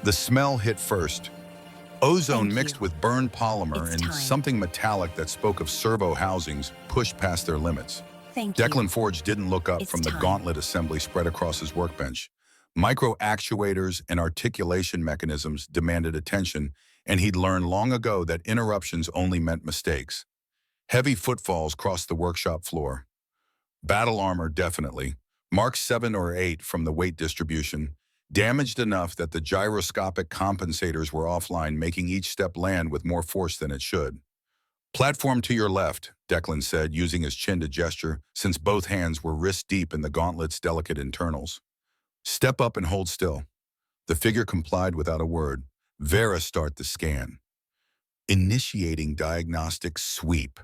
The smell hit first. Ozone Thank mixed you. with burned polymer It's and time. something metallic that spoke of servo housings pushed past their limits. Thank you. Declan Forge didn't look up It's from the time. gauntlet assembly spread across his workbench. Micro actuators and articulation mechanisms demanded attention, and he'd learned long ago that interruptions only meant mistakes. Heavy footfalls crossed the workshop floor. Battle armor, definitely. Mark 7 or 8 from the weight distribution. Damaged enough that the gyroscopic compensators were offline, making each step land with more force than it should. Platform to your left, Declan said, using his chin to gesture, since both hands were wrist-deep in the gauntlet's delicate internals. Step up and hold still. The figure complied without a word. Vera, start the scan. Initiating diagnostic sweep.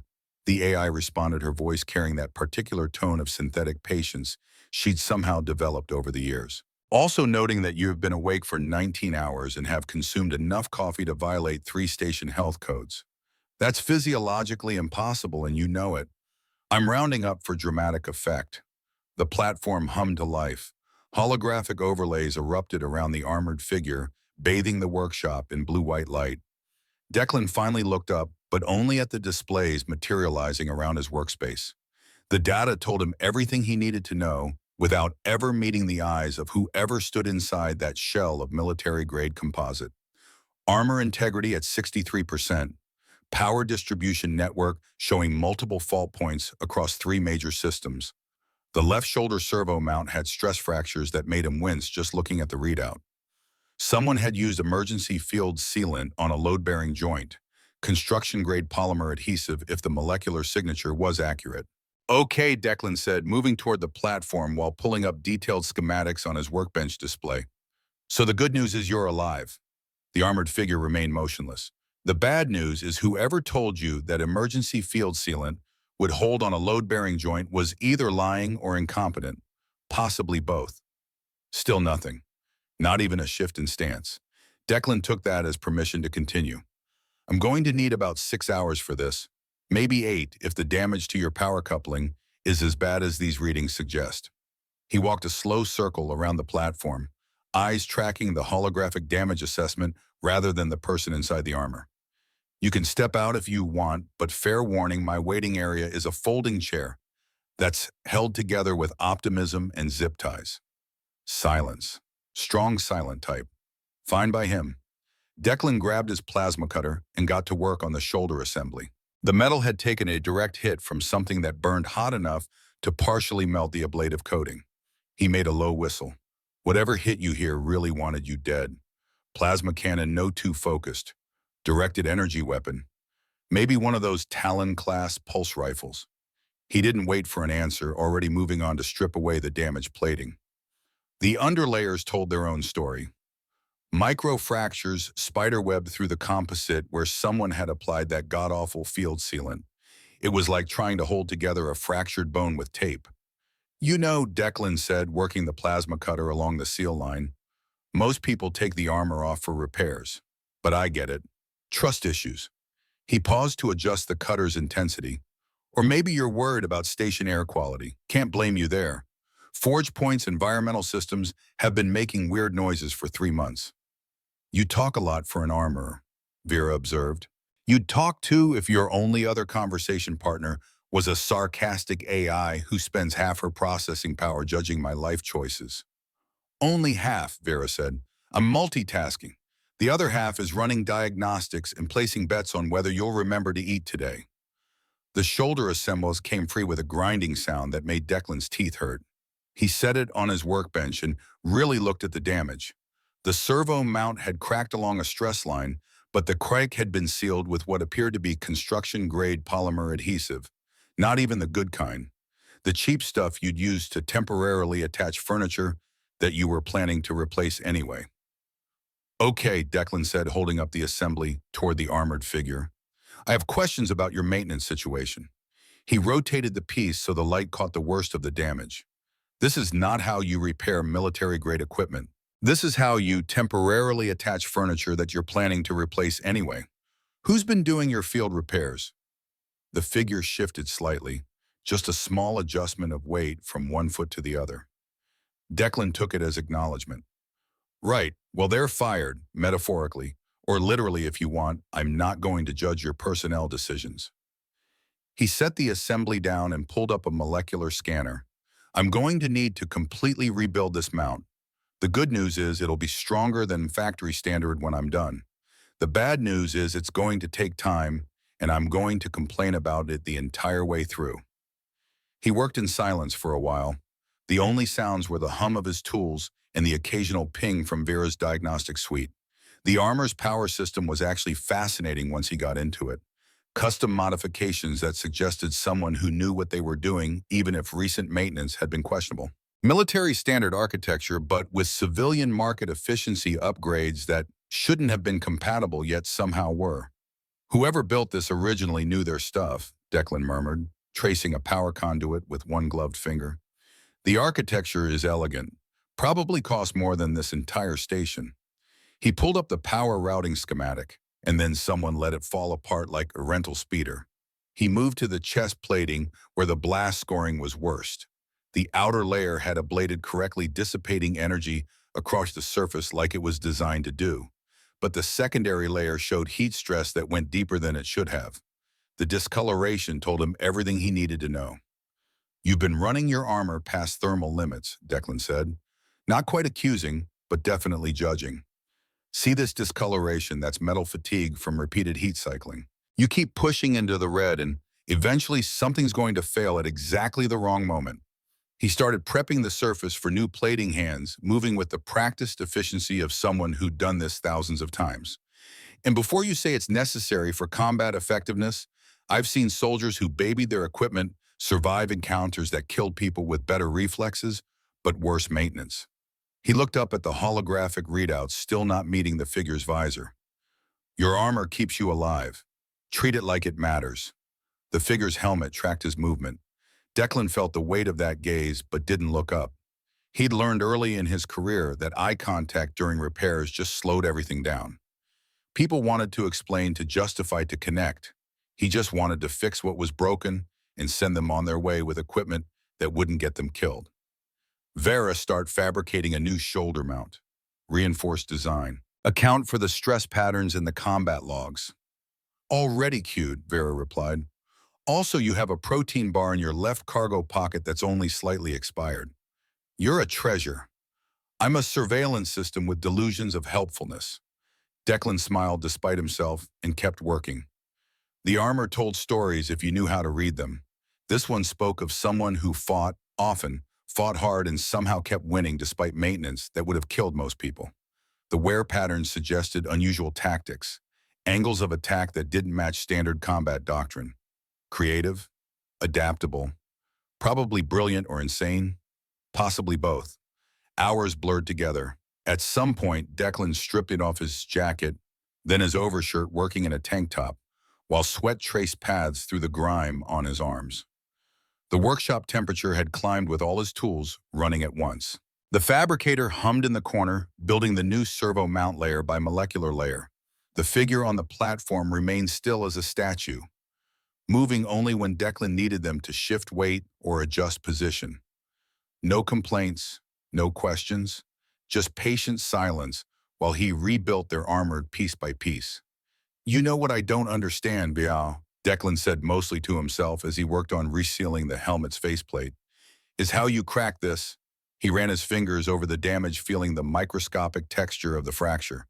The AI responded, her voice carrying that particular tone of synthetic patience she'd somehow developed over the years. Also noting that you have been awake for 19 hours and have consumed enough coffee to violate 3-station health codes. That's physiologically impossible and you know it. I'm rounding up for dramatic effect. The platform hummed to life. Holographic overlays erupted around the armored figure, bathing the workshop in blue-white light. Declan finally looked up, but only at the displays materializing around his workspace. The data told him everything he needed to know without ever meeting the eyes of whoever stood inside that shell of military-grade composite. Armor integrity at 63%. Power distribution network showing multiple fault points across 3 major systems. The left shoulder servo mount had stress fractures that made him wince just looking at the readout. Someone had used emergency field sealant on a load-bearing joint, construction-grade polymer adhesive if the molecular signature was accurate. Okay, Declan said, moving toward the platform while pulling up detailed schematics on his workbench display. So the good news is you're alive. The armored figure remained motionless. The bad news is whoever told you that emergency field sealant would hold on a load-bearing joint was either lying or incompetent, possibly both. Still nothing. Not even a shift in stance. Declan took that as permission to continue. I'm going to need about 6 hours for this, maybe 8 if the damage to your power coupling is as bad as these readings suggest. He walked a slow circle around the platform, eyes tracking the holographic damage assessment rather than the person inside the armor. You can step out if you want, but fair warning, my waiting area is a folding chair that's held together with optimism and zip ties. Silence. Strong silent type. Fine by him. Declan grabbed his plasma cutter and got to work on the shoulder assembly. The metal had taken a direct hit from something that burned hot enough to partially melt the ablative coating. He made a low whistle. Whatever hit you here really wanted you dead. Plasma cannon no too focused. Directed energy weapon. Maybe one of those Talon-class pulse rifles. He didn't wait for an answer, already moving on to strip away the damaged plating. The underlayers told their own story. Microfractures spiderwebbed through the composite where someone had applied that god-awful field sealant. It was like trying to hold together a fractured bone with tape. You know, Declan said, working the plasma cutter along the seal line. Most people take the armor off for repairs. But I get it. Trust issues. He paused to adjust the cutter's intensity. Or maybe you're worried about station air quality. Can't blame you there. Forge Point's environmental systems have been making weird noises for 3 months. You talk a lot for an armorer, Vera observed. You'd talk too if your only other conversation partner was a sarcastic AI who spends half her processing power judging my life choices. Only half, Vera said. I'm multitasking. The other half is running diagnostics and placing bets on whether you'll remember to eat today. The shoulder assembles came free with a grinding sound that made Declan's teeth hurt. He set it on his workbench and really looked at the damage. The servo mount had cracked along a stress line, but the crack had been sealed with what appeared to be construction-grade polymer adhesive. Not even the good kind. The cheap stuff you'd use to temporarily attach furniture that you were planning to replace anyway. Okay, Declan said, holding up the assembly toward the armored figure. I have questions about your maintenance situation. He rotated the piece so the light caught the worst of the damage. This is not how you repair military-grade equipment. This is how you temporarily attach furniture that you're planning to replace anyway. Who's been doing your field repairs? The figure shifted slightly, just a small adjustment of weight from one foot to the other. Declan took it as acknowledgement. Right. Well, they're fired, metaphorically, or literally if you want. I'm not going to judge your personnel decisions. He set the assembly down and pulled up a molecular scanner. I'm going to need to completely rebuild this mount. The good news is it'll be stronger than factory standard when I'm done. The bad news is it's going to take time, and I'm going to complain about it the entire way through. He worked in silence for a while. The only sounds were the hum of his tools and the occasional ping from Vera's diagnostic suite. The armor's power system was actually fascinating once he got into it. Custom modifications that suggested someone who knew what they were doing, even if recent maintenance had been questionable. Military standard architecture, but with civilian market efficiency upgrades that shouldn't have been compatible yet somehow were. Whoever built this originally knew their stuff, Declan murmured, tracing a power conduit with one gloved finger. The architecture is elegant, probably cost more than this entire station. He pulled up the power routing schematic, and then someone let it fall apart like a rental speeder. He moved to the chest plating where the blast scoring was worst. The outer layer had ablated correctly, dissipating energy across the surface like it was designed to do. But the secondary layer showed heat stress that went deeper than it should have. The discoloration told him everything he needed to know. You've been running your armor past thermal limits, Declan said. Not quite accusing, but definitely judging. See this discoloration? That's metal fatigue from repeated heat cycling. You keep pushing into the red and eventually something's going to fail at exactly the wrong moment. He started prepping the surface for new plating hands, moving with the practiced efficiency of someone who'd done this thousands of times. And before you say it's necessary for combat effectiveness, I've seen soldiers who babied their equipment survive encounters that killed people with better reflexes, but worse maintenance. He looked up at the holographic readouts, still not meeting the figure's visor. Your armor keeps you alive. Treat it like it matters. The figure's helmet tracked his movement. Declan felt the weight of that gaze, but didn't look up. He'd learned early in his career that eye contact during repairs just slowed everything down. People wanted to explain, to justify, to connect. He just wanted to fix what was broken and send them on their way with equipment that wouldn't get them killed. Vera, start fabricating a new shoulder mount. Reinforced design. Account for the stress patterns in the combat logs. Already cued, Vera replied. Also, you have a protein bar in your left cargo pocket that's only slightly expired. You're a treasure. I'm a surveillance system with delusions of helpfulness. Declan smiled despite himself and kept working. The armor told stories if you knew how to read them. This one spoke of someone who fought, often, fought hard and somehow kept winning despite maintenance that would have killed most people. The wear patterns suggested unusual tactics, angles of attack that didn't match standard combat doctrine. Creative, adaptable, probably brilliant or insane, possibly both. Hours blurred together. At some point, Declan stripped it off his jacket, then his overshirt, working in a tank top, while sweat traced paths through the grime on his arms. The workshop temperature had climbed with all his tools running at once. The fabricator hummed in the corner, building the new servo mount layer by molecular layer. The figure on the platform remained still as a statue, moving only when Declan needed them to shift weight or adjust position. No complaints, no questions, just patient silence while he rebuilt their armor piece by piece. You know what I don't understand, Biao, Declan said mostly to himself as he worked on resealing the helmet's faceplate, is how you crack this. He ran his fingers over the damage, feeling the microscopic texture of the fracture.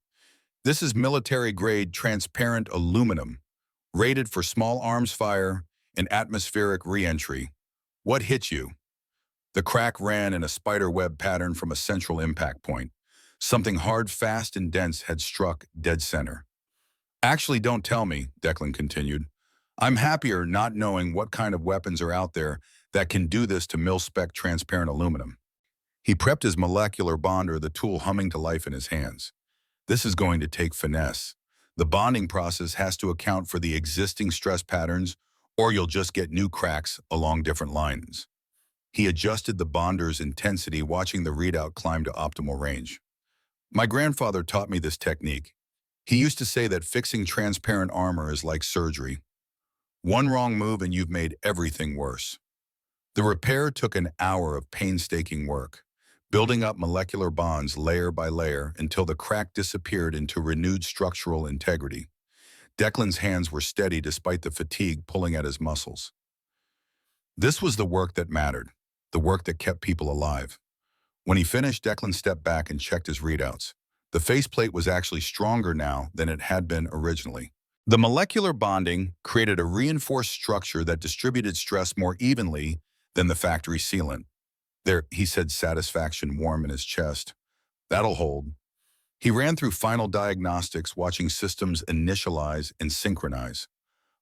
This is military-grade transparent aluminum, rated for small arms fire and atmospheric re-entry. What hit you? The crack ran in a spider web pattern from a central impact point. Something hard, fast, and dense had struck dead center. Actually, don't tell me, Declan continued. I'm happier not knowing what kind of weapons are out there that can do this to mil-spec transparent aluminum. He prepped his molecular bonder, the tool humming to life in his hands. This is going to take finesse. The bonding process has to account for the existing stress patterns, or you'll just get new cracks along different lines. He adjusted the bonder's intensity, watching the readout climb to optimal range. My grandfather taught me this technique. He used to say that fixing transparent armor is like surgery. One wrong move and you've made everything worse. The repair took an hour of painstaking work. building up molecular bonds layer by layer until the crack disappeared into renewed structural integrity. Declan's hands were steady despite the fatigue pulling at his muscles. This was the work that mattered, the work that kept people alive. When he finished, Declan stepped back and checked his readouts. The faceplate was actually stronger now than it had been originally. The molecular bonding created a reinforced structure that distributed stress more evenly than the factory sealant. There, he said, satisfaction warm in his chest. That'll hold. He ran through final diagnostics, watching systems initialize and synchronize.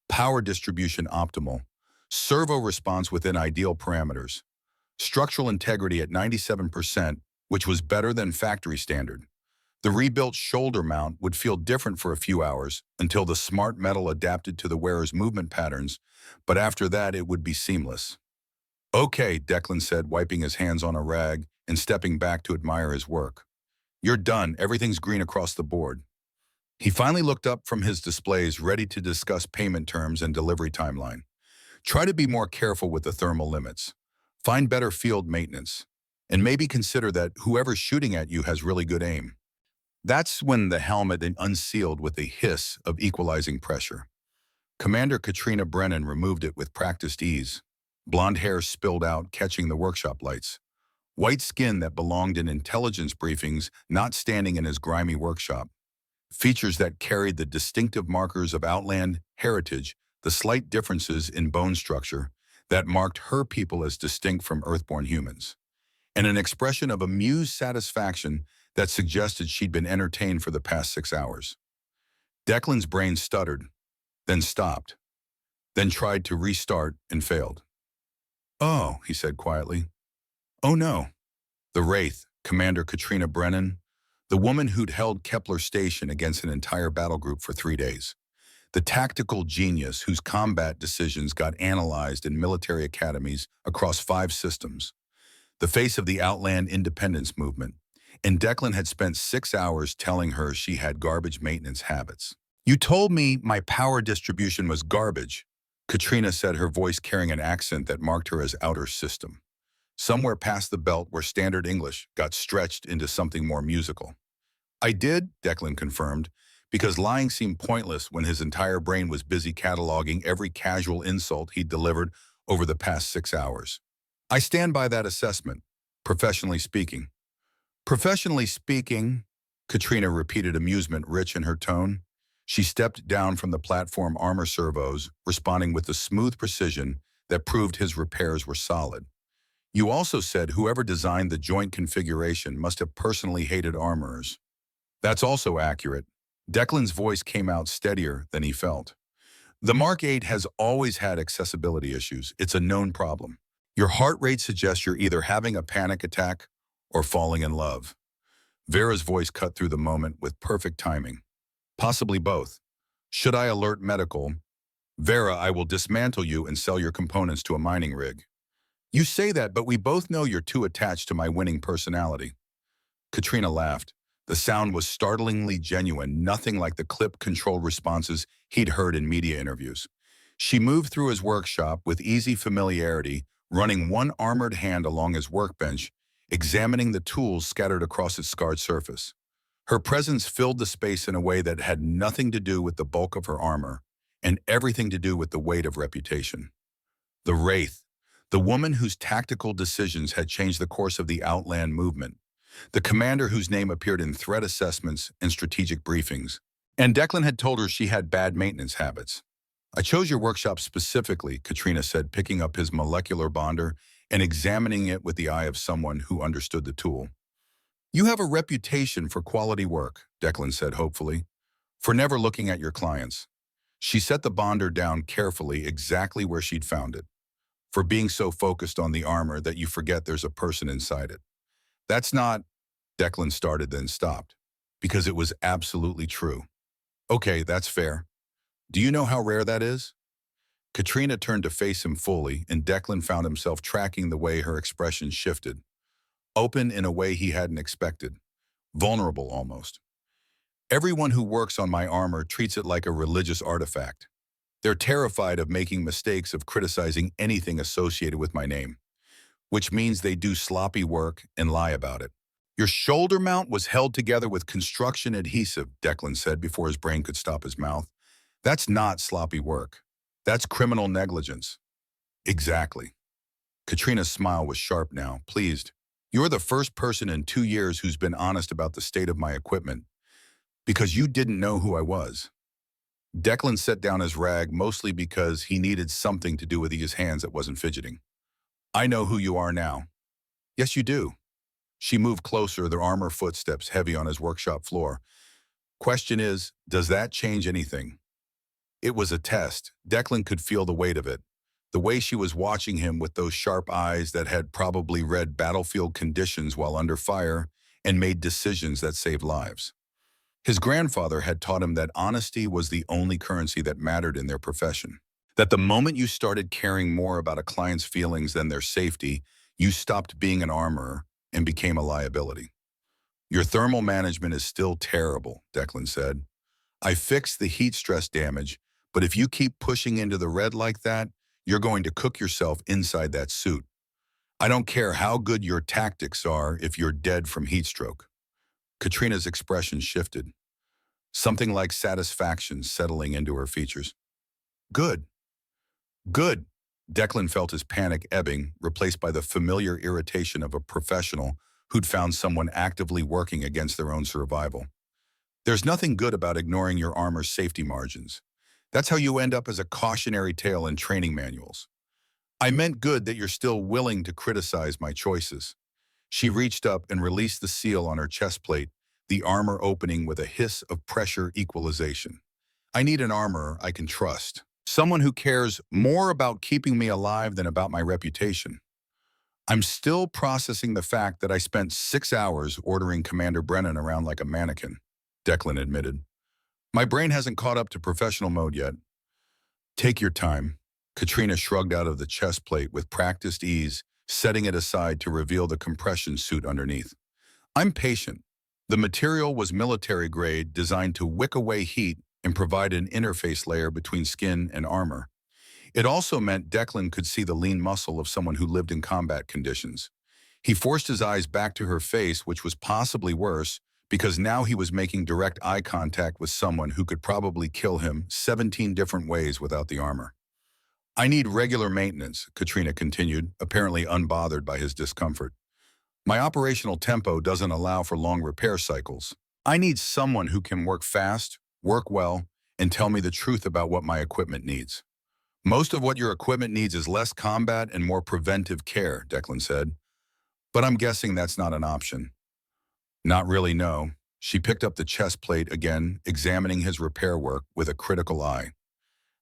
Power distribution optimal. Servo response within ideal parameters. Structural integrity at 97%, which was better than factory standard. The rebuilt shoulder mount would feel different for a few hours until the smart metal adapted to the wearer's movement patterns, but after that it would be seamless. Okay, Declan said, wiping his hands on a rag and stepping back to admire his work. You're done. Everything's green across the board. He finally looked up from his displays, ready to discuss payment terms and delivery timeline. Try to be more careful with the thermal limits. Find better field maintenance. And maybe consider that whoever's shooting at you has really good aim. That's when the helmet unsealed with a hiss of equalizing pressure. Commander Katrina Brennan removed it with practiced ease. Blonde hair spilled out, catching the workshop lights. White skin that belonged in intelligence briefings, not standing in his grimy workshop. Features that carried the distinctive markers of Outland heritage, the slight differences in bone structure that marked her people as distinct from Earthborn humans. And an expression of amused satisfaction that suggested she'd been entertained for the past 6 hours. Declan's brain stuttered, then stopped, then tried to restart and failed. Oh, he said quietly. Oh no. The Wraith, Commander Katrina Brennan, the woman who'd held Kepler Station against an entire battle group for 3 days. The tactical genius whose combat decisions got analyzed in military academies across 5 systems. The face of the Outland independence movement. And Declan had spent 6 hours telling her she had garbage maintenance habits. You told me my power distribution was garbage, Katrina said, her voice carrying an accent that marked her as outer system. Somewhere past the belt where standard English got stretched into something more musical. I did, Declan confirmed, because lying seemed pointless when his entire brain was busy cataloging every casual insult he'd delivered over the past 6 hours. I stand by that assessment, professionally speaking. Professionally speaking, Katrina repeated, amusement rich in her tone. She stepped down from the platform armor servos, responding with the smooth precision that proved his repairs were solid. You also said whoever designed the joint configuration must have personally hated armorers. That's also accurate. Declan's voice came out steadier than he felt. The Mark 8 has always had accessibility issues. It's a known problem. Your heart rate suggests you're either having a panic attack or falling in love. Vera's voice cut through the moment with perfect timing. Possibly both. Should I alert medical? Vera, I will dismantle you and sell your components to a mining rig. You say that, but we both know you're too attached to my winning personality. Katrina laughed. The sound was startlingly genuine, nothing like the clip-controlled responses he'd heard in media interviews. She moved through his workshop with easy familiarity, running one armored hand along his workbench, examining the tools scattered across its scarred surface. Her presence filled the space in a way that had nothing to do with the bulk of her armor, and everything to do with the weight of reputation. The Wraith, the woman whose tactical decisions had changed the course of the Outland movement, the commander whose name appeared in threat assessments and strategic briefings. And Declan had told her she had bad maintenance habits. I chose your workshop specifically, Katrina said, picking up his molecular bonder and examining it with the eye of someone who understood the tool. You have a reputation for quality work, Declan said hopefully, for never looking at your clients. She set the bonder down carefully, exactly where she'd found it, for being so focused on the armor that you forget there's a person inside it. That's not, Declan started then stopped, because it was absolutely true. Okay, that's fair. Do you know how rare that is? Katrina turned to face him fully, and Declan found himself tracking the way her expression shifted. Open in a way he hadn't expected. Vulnerable almost. Everyone who works on my armor treats it like a religious artifact. They're terrified of making mistakes, of criticizing anything associated with my name. which means they do sloppy work and lie about it. Your shoulder mount was held together with construction adhesive, Declan said before his brain could stop his mouth. That's not sloppy work. That's criminal negligence. Exactly. Katrina's smile was sharp now, pleased. You're the first person in 2 years who's been honest about the state of my equipment, because you didn't know who I was. Declan set down his rag mostly because he needed something to do with his hands that wasn't fidgeting. I know who you are now. Yes, you do. She moved closer, their armor footsteps heavy on his workshop floor. Question is, does that change anything? It was a test. Declan could feel the weight of it. The way she was watching him with those sharp eyes that had probably read battlefield conditions while under fire and made decisions that saved lives. His grandfather had taught him that honesty was the only currency that mattered in their profession. That the moment you started caring more about a client's feelings than their safety, you stopped being an armorer and became a liability. Your thermal management is still terrible, Declan said. I fixed the heat stress damage, but if you keep pushing into the red like that, you're going to cook yourself inside that suit. I don't care how good your tactics are if you're dead from heat stroke. Katrina's expression shifted, something like satisfaction settling into her features. Good. Good. Declan felt his panic ebbing, replaced by the familiar irritation of a professional who'd found someone actively working against their own survival. There's nothing good about ignoring your armor's safety margins. That's how you end up as a cautionary tale in training manuals. I meant good that you're still willing to criticize my choices. She reached up and released the seal on her chest plate, the armor opening with a hiss of pressure equalization. I need an armorer I can trust. Someone who cares more about keeping me alive than about my reputation. I'm still processing the fact that I spent 6 hours ordering Commander Brennan around like a mannequin, Declan admitted. My brain hasn't caught up to professional mode yet. Take your time. Katrina shrugged out of the chest plate with practiced ease, setting it aside to reveal the compression suit underneath. I'm patient. The material was military grade, designed to wick away heat and provide an interface layer between skin and armor. It also meant Declan could see the lean muscle of someone who lived in combat conditions. He forced his eyes back to her face, which was possibly worse, because now he was making direct eye contact with someone who could probably kill him 17 different ways without the armor. I need regular maintenance, Katrina continued, apparently unbothered by his discomfort. My operational tempo doesn't allow for long repair cycles. I need someone who can work fast, work well, and tell me the truth about what my equipment needs. Most of what your equipment needs is less combat and more preventive care, Declan said. But I'm guessing that's not an option. Not really, no. She picked up the chest plate again, examining his repair work with a critical eye.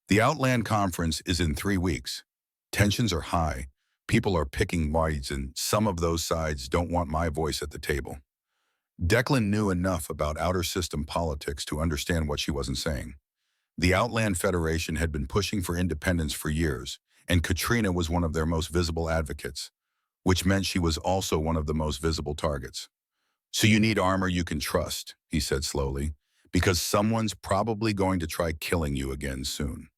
The Outland conference is in 3 weeks. Tensions are high. People are picking sides, and some of those sides don't want my voice at the table. Declan knew enough about outer system politics to understand what she wasn't saying. The Outland Federation had been pushing for independence for years, and Katrina was one of their most visible advocates, which meant she was also one of the most visible targets. So you need armor you can trust, he said slowly, because someone's probably going to try killing you again soon.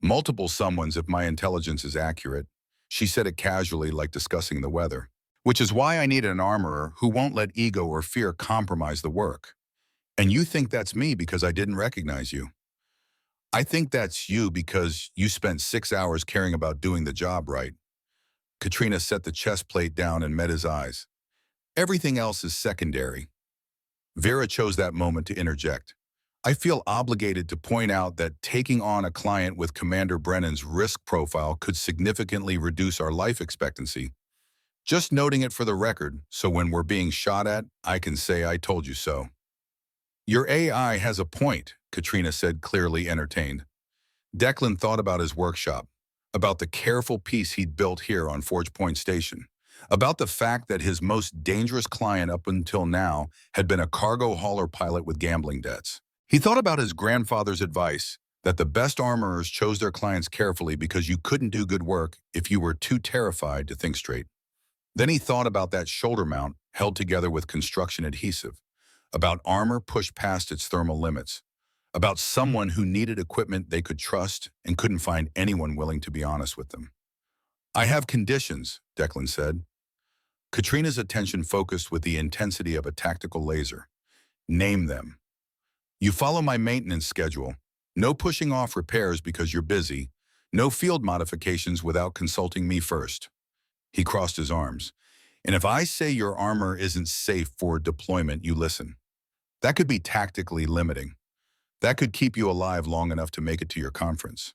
Multiple someones if my intelligence is accurate. She said it casually, like discussing the weather. Which is why I need an armorer who won't let ego or fear compromise the work. And you think that's me because I didn't recognize you. I think that's you because you spent 6 hours caring about doing the job right. Katrina set the chest plate down and met his eyes. Everything else is secondary. Vera chose that moment to interject. I feel obligated to point out that taking on a client with Commander Brennan's risk profile could significantly reduce our life expectancy. Just noting it for the record, so when we're being shot at, I can say I told you so. Your AI has a point, Katrina said, clearly entertained. Declan thought about his workshop, about the careful piece he'd built here on Forge Point Station, about the fact that his most dangerous client up until now had been a cargo hauler pilot with gambling debts. He thought about his grandfather's advice, that the best armorers chose their clients carefully because you couldn't do good work if you were too terrified to think straight. Then he thought about that shoulder mount held together with construction adhesive, about armor pushed past its thermal limits, about someone who needed equipment they could trust and couldn't find anyone willing to be honest with them. I have conditions, Declan said. Katrina's attention focused with the intensity of a tactical laser. Name them. You follow my maintenance schedule. No pushing off repairs because you're busy. No field modifications without consulting me first. He crossed his arms. And if I say your armor isn't safe for deployment, you listen. That could be tactically limiting. That could keep you alive long enough to make it to your conference.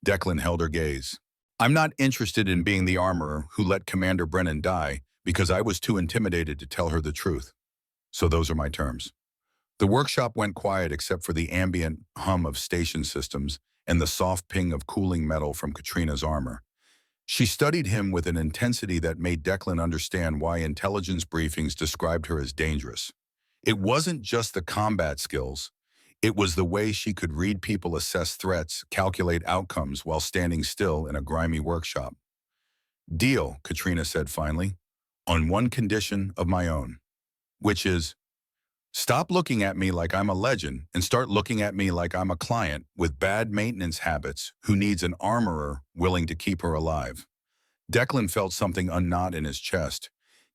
Declan held her gaze. I'm not interested in being the armorer who let Commander Brennan die because I was too intimidated to tell her the truth. So those are my terms. The workshop went quiet except for the ambient hum of station systems and the soft ping of cooling metal from Katrina's armor. She studied him with an intensity that made Declan understand why intelligence briefings described her as dangerous. It wasn't just the combat skills. It was the way she could read people, assess threats, calculate outcomes while standing still in a grimy workshop. Deal, Katrina said finally, on one condition of my own, which is, stop looking at me like I'm a legend and start looking at me like I'm a client with bad maintenance habits who needs an armorer willing to keep her alive. Declan felt something unknot in his chest,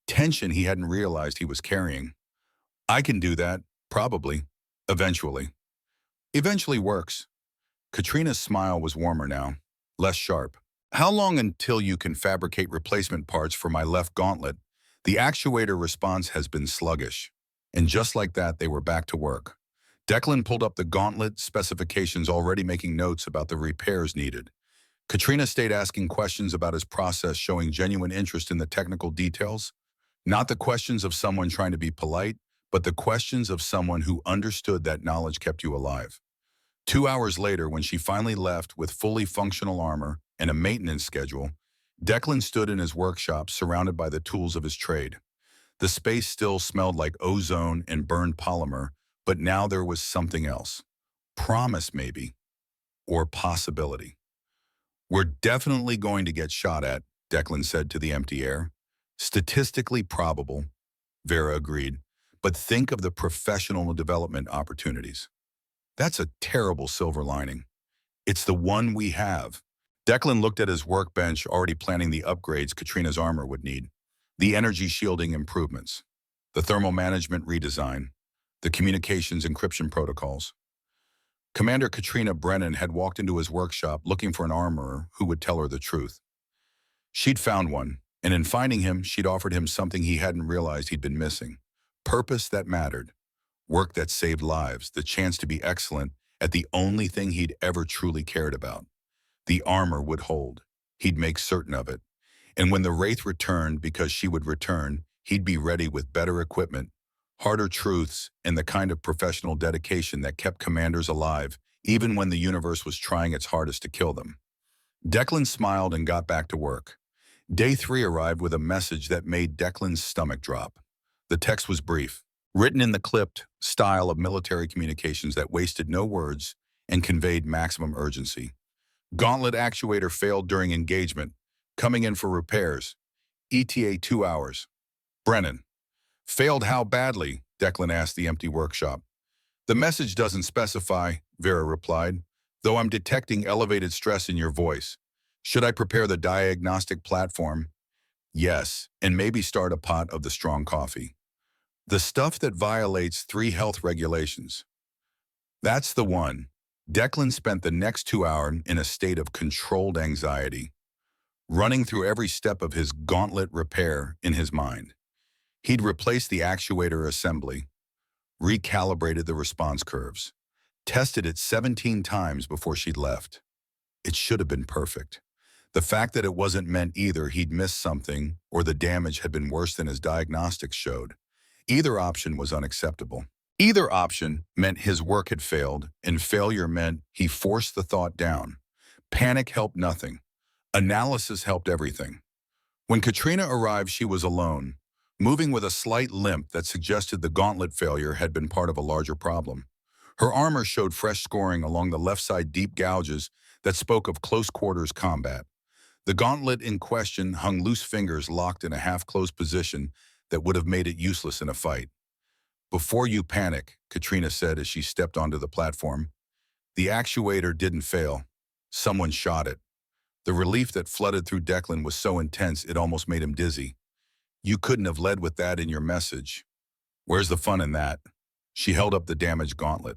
tension he hadn't realized he was carrying. I can do that, probably, eventually. Eventually works. Katrina's smile was warmer now, less sharp. How long until you can fabricate replacement parts for my left gauntlet? The actuator response has been sluggish. And just like that, they were back to work. Declan pulled up the gauntlet specifications, already making notes about the repairs needed. Katrina stayed asking questions about his process, showing genuine interest in the technical details. Not the questions of someone trying to be polite, but the questions of someone who understood that knowledge kept you alive. 2 hours later, when she finally left with fully functional armor and a maintenance schedule, Declan stood in his workshop surrounded by the tools of his trade. The space still smelled like ozone and burned polymer, but now there was something else. Promise, maybe. Or possibility. We're definitely going to get shot at, Declan said to the empty air. Statistically probable, Vera agreed, but think of the professional development opportunities. That's a terrible silver lining. It's the one we have. Declan looked at his workbench, already planning the upgrades Katrina's armor would need. The energy shielding improvements, the thermal management redesign, the communications encryption protocols. Commander Katrina Brennan had walked into his workshop looking for an armorer who would tell her the truth. She'd found one, and in finding him, she'd offered him something he hadn't realized he'd been missing. Purpose that mattered, work that saved lives, the chance to be excellent at the only thing he'd ever truly cared about. The armor would hold. He'd make certain of it. And when the Wraith returned, because she would return, he'd be ready with better equipment, harder truths, and the kind of professional dedication that kept commanders alive, even when the universe was trying its hardest to kill them. Declan smiled and got back to work. Day 3 arrived with a message that made Declan's stomach drop. The text was brief, written in the clipped style of military communications that wasted no words and conveyed maximum urgency. Gauntlet actuator failed during engagement. Coming in for repairs. ETA 2 hours. Brennan. Failed how badly? Declan asked the empty workshop. The message doesn't specify, Vera replied, though I'm detecting elevated stress in your voice. Should I prepare the diagnostic platform? Yes, and maybe start a pot of the strong coffee. The stuff that violates 3 health regulations. That's the one. Declan spent the next 2 hours in a state of controlled anxiety, running through every step of his gauntlet repair in his mind. He'd replaced the actuator assembly, recalibrated the response curves, tested it 17 times before she'd left. It should have been perfect. The fact that it wasn't meant either he'd missed something or the damage had been worse than his diagnostics showed. Either option was unacceptable. Either option meant his work had failed, and failure meant he forced the thought down. Panic helped nothing. Analysis helped everything. When Katrina arrived, she was alone, moving with a slight limp that suggested the gauntlet failure had been part of a larger problem. Her armor showed fresh scoring along the left side, deep gouges that spoke of close-quarters combat. The gauntlet in question hung loose, fingers locked in a half-closed position that would have made it useless in a fight. Before you panic, Katrina said as she stepped onto the platform, the actuator didn't fail. Someone shot it. The relief that flooded through Declan was so intense it almost made him dizzy. You couldn't have led with that in your message. Where's the fun in that? She held up the damaged gauntlet.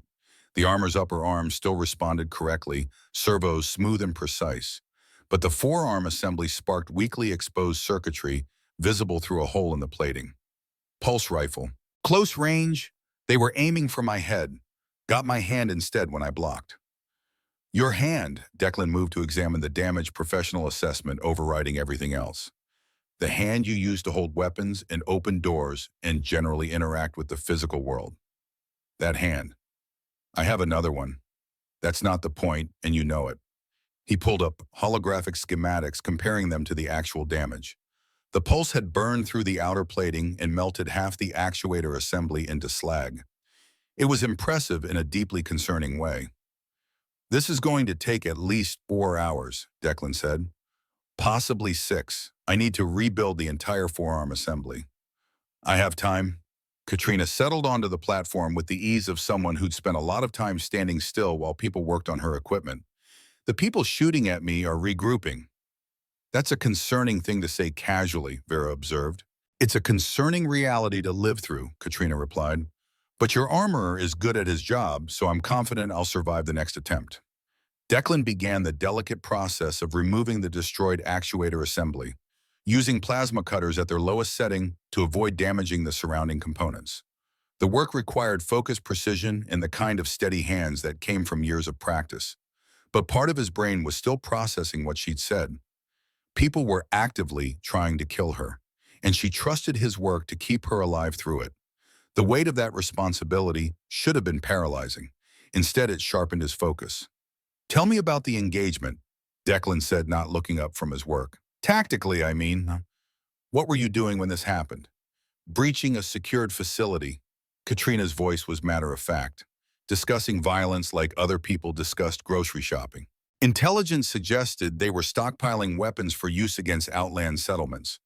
The armor's upper arm still responded correctly, servos smooth and precise. But the forearm assembly sparked weakly exposed circuitry visible through a hole in the plating. Pulse rifle. Close range. They were aiming for my head. Got my hand instead when I blocked. Your hand, Declan moved to examine the damage professional assessment overriding everything else. The hand you use to hold weapons and open doors and generally interact with the physical world. That hand. I have another one. That's not the point, and you know it. He pulled up holographic schematics comparing them to the actual damage. The pulse had burned through the outer plating and melted half the actuator assembly into slag. It was impressive in a deeply concerning way. This is going to take at least 4 hours, Declan said. Possibly 6. I need to rebuild the entire forearm assembly. I have time. Katrina settled onto the platform with the ease of someone who'd spent a lot of time standing still while people worked on her equipment. The people shooting at me are regrouping. That's a concerning thing to say casually, Vera observed. It's a concerning reality to live through, Katrina replied. But your armorer is good at his job, so I'm confident I'll survive the next attempt. Declan began the delicate process of removing the destroyed actuator assembly, using plasma cutters at their lowest setting to avoid damaging the surrounding components. The work required focused precision and the kind of steady hands that came from years of practice. But part of his brain was still processing what she'd said. People were actively trying to kill her, and she trusted his work to keep her alive through it. The weight of that responsibility should have been paralyzing. Instead, it sharpened his focus. Tell me about the engagement, Declan said, not looking up from his work. Tactically, I mean. What were you doing when this happened? Breaching a secured facility. Katrina's voice was matter-of-fact, discussing violence like other people discussed grocery shopping. Intelligence suggested they were stockpiling weapons for use against outland settlements.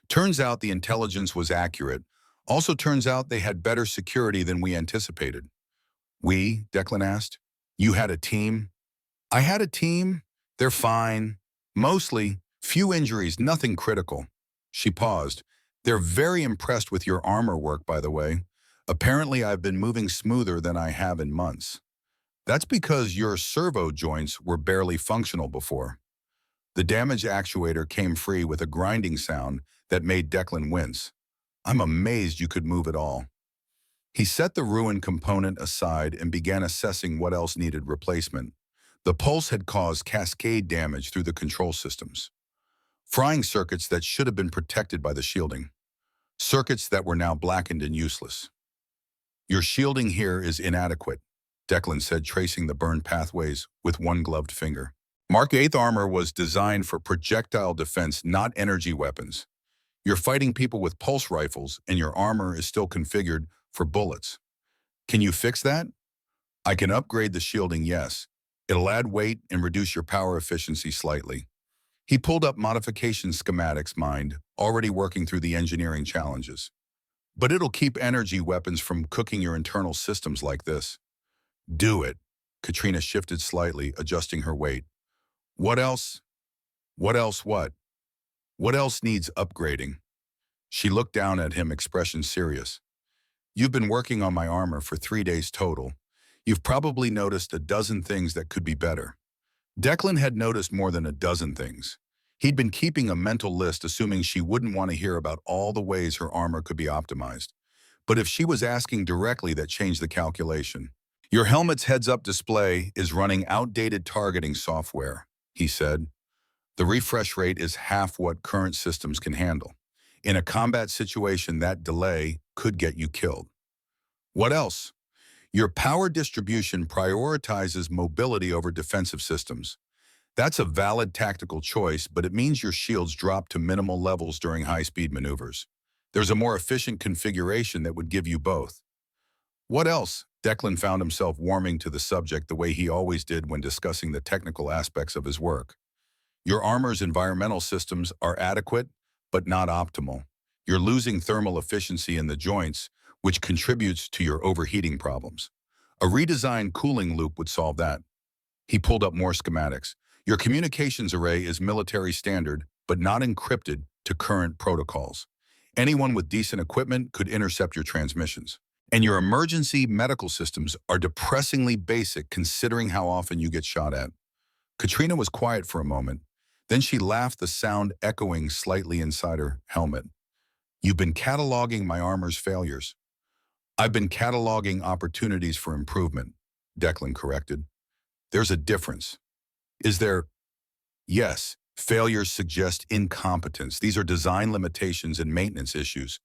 Turns out the intelligence was accurate. Also turns out they had better security than we anticipated. We, Declan asked. You had a team? I had a team. They're fine. Mostly. Few injuries, nothing critical. She paused. They're very impressed with your armor work, by the way. Apparently, I've been moving smoother than I have in months. That's because your servo joints were barely functional before. The damaged actuator came free with a grinding sound that made Declan wince. I'm amazed you could move at all. He set the ruined component aside and began assessing what else needed replacement. The pulse had caused cascade damage through the control systems. Frying circuits that should have been protected by the shielding. Circuits that were now blackened and useless. Your shielding here is inadequate, Declan said, tracing the burned pathways with one gloved finger. Mark 8 armor was designed for projectile defense, not energy weapons. You're fighting people with pulse rifles, and your armor is still configured for bullets. Can you fix that? I can upgrade the shielding, yes. It'll add weight and reduce your power efficiency slightly. He pulled up modification schematics, mind, already working through the engineering challenges. But it'll keep energy weapons from cooking your internal systems like this. Do it. Katrina shifted slightly, adjusting her weight. What else? What else what? What else needs upgrading? She looked down at him, expression serious. You've been working on my armor for 3 days total. You've probably noticed a dozen things that could be better. Declan had noticed more than a dozen things. He'd been keeping a mental list, assuming she wouldn't want to hear about all the ways her armor could be optimized. But if she was asking directly, that changed the calculation. Your helmet's heads-up display is running outdated targeting software, he said. The refresh rate is half what current systems can handle. In a combat situation, that delay could get you killed. What else? Your power distribution prioritizes mobility over defensive systems. That's a valid tactical choice, but it means your shields drop to minimal levels during high-speed maneuvers. There's a more efficient configuration that would give you both. What else? Declan found himself warming to the subject the way he always did when discussing the technical aspects of his work. Your armor's environmental systems are adequate, but not optimal. You're losing thermal efficiency in the joints, which contributes to your overheating problems. A redesigned cooling loop would solve that. He pulled up more schematics. Your communications array is military standard, but not encrypted to current protocols. Anyone with decent equipment could intercept your transmissions. And your emergency medical systems are depressingly basic considering how often you get shot at. Katrina was quiet for a moment. Then she laughed, the sound echoing slightly inside her helmet. You've been cataloging my armor's failures. I've been cataloging opportunities for improvement, Declan corrected. There's a difference. Is there? Yes, failures suggest incompetence. These are design limitations and maintenance issues.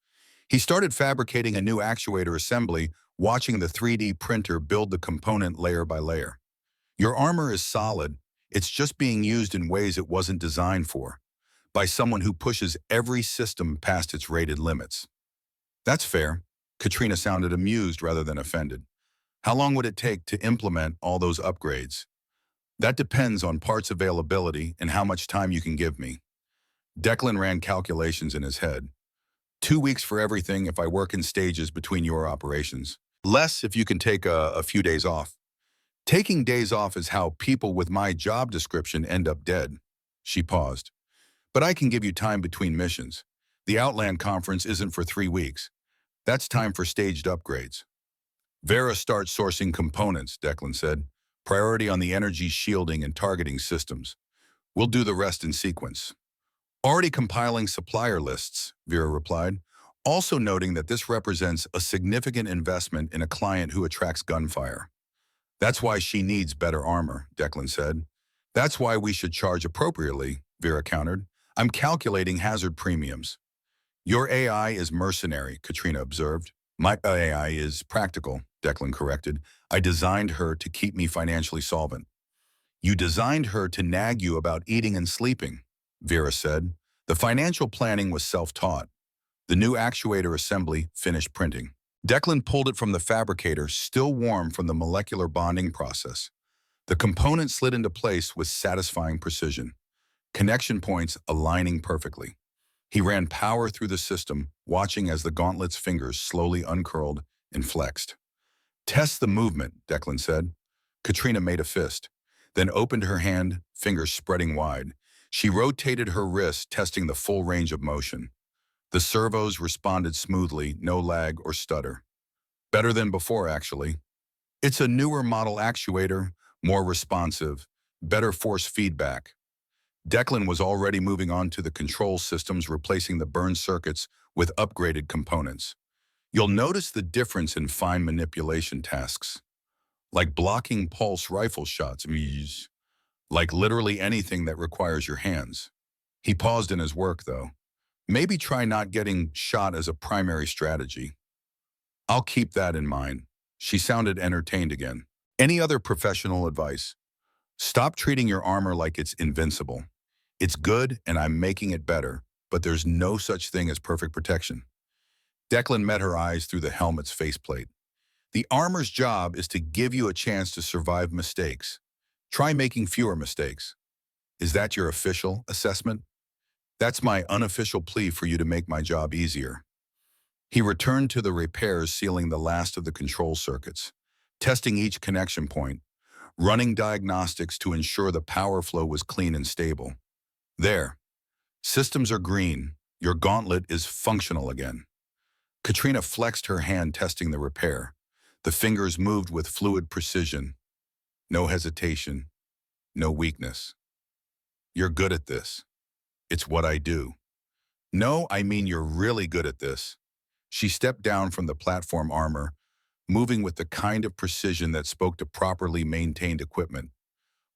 He started fabricating a new actuator assembly, watching the 3D printer build the component layer by layer. Your armor is solid. It's just being used in ways it wasn't designed for, by someone who pushes every system past its rated limits. That's fair. Katrina sounded amused rather than offended. How long would it take to implement all those upgrades? That depends on parts availability and how much time you can give me. Declan ran calculations in his head. 2 weeks for everything if I work in stages between your operations. Less if you can take a few days off. Taking days off is how people with my job description end up dead. She paused. But I can give you time between missions. The Outland conference isn't for 3 weeks. That's time for staged upgrades. Vera starts sourcing components, Declan said. Priority on the energy shielding and targeting systems. We'll do the rest in sequence. Already compiling supplier lists, Vera replied, also noting that this represents a significant investment in a client who attracts gunfire. That's why she needs better armor, Declan said. That's why we should charge appropriately, Vera countered. I'm calculating hazard premiums. Your AI is mercenary, Katrina observed. My AI is practical, Declan corrected. I designed her to keep me financially solvent. You designed her to nag you about eating and sleeping, Vera said. The financial planning was self-taught. The new actuator assembly finished printing. Declan pulled it from the fabricator, still warm from the molecular bonding process. The component slid into place with satisfying precision, connection points aligning perfectly. He ran power through the system, watching as the gauntlet's fingers slowly uncurled and flexed. Test the movement, Declan said. Katrina made a fist, then opened her hand, fingers spreading wide. She rotated her wrist, testing the full range of motion. The servos responded smoothly, no lag or stutter. Better than before, actually. It's a newer model actuator, more responsive, better force feedback. Declan was already moving on to the control systems, replacing the burned circuits with upgraded components. You'll notice the difference in fine manipulation tasks, like blocking pulse rifle shots, like literally anything that requires your hands. He paused in his work, though. Maybe try not getting shot as a primary strategy. I'll keep that in mind. She sounded entertained again. Any other professional advice? Stop treating your armor like it's invincible. It's good and I'm making it better, but there's no such thing as perfect protection. Declan met her eyes through the helmet's faceplate. The armor's job is to give you a chance to survive mistakes. Try making fewer mistakes. Is that your official assessment? That's my unofficial plea for you to make my job easier. He returned to the repairs, sealing the last of the control circuits, testing each connection point, running diagnostics to ensure the power flow was clean and stable. There. Systems are green. Your gauntlet is functional again. Katrina flexed her hand, testing the repair. The fingers moved with fluid precision. No hesitation. No weakness. You're good at this. It's what I do. No, I mean you're really good at this. She stepped down from the platform armor, moving with the kind of precision that spoke to properly maintained equipment.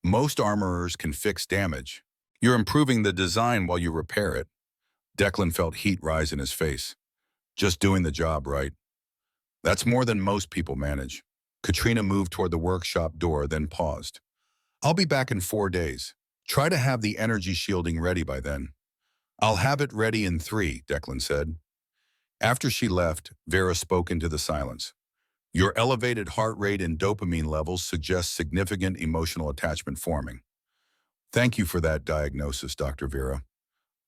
Most armorers can fix damage. You're improving the design while you repair it. Declan felt heat rise in his face. Just doing the job right. That's more than most people manage. Katrina moved toward the workshop door, then paused. I'll be back in 4 days. Try to have the energy shielding ready by then. I'll have it ready in 3, Declan said. After she left, Vera spoke into the silence. Your elevated heart rate and dopamine levels suggest significant emotional attachment forming. Thank you for that diagnosis, Dr. Vera.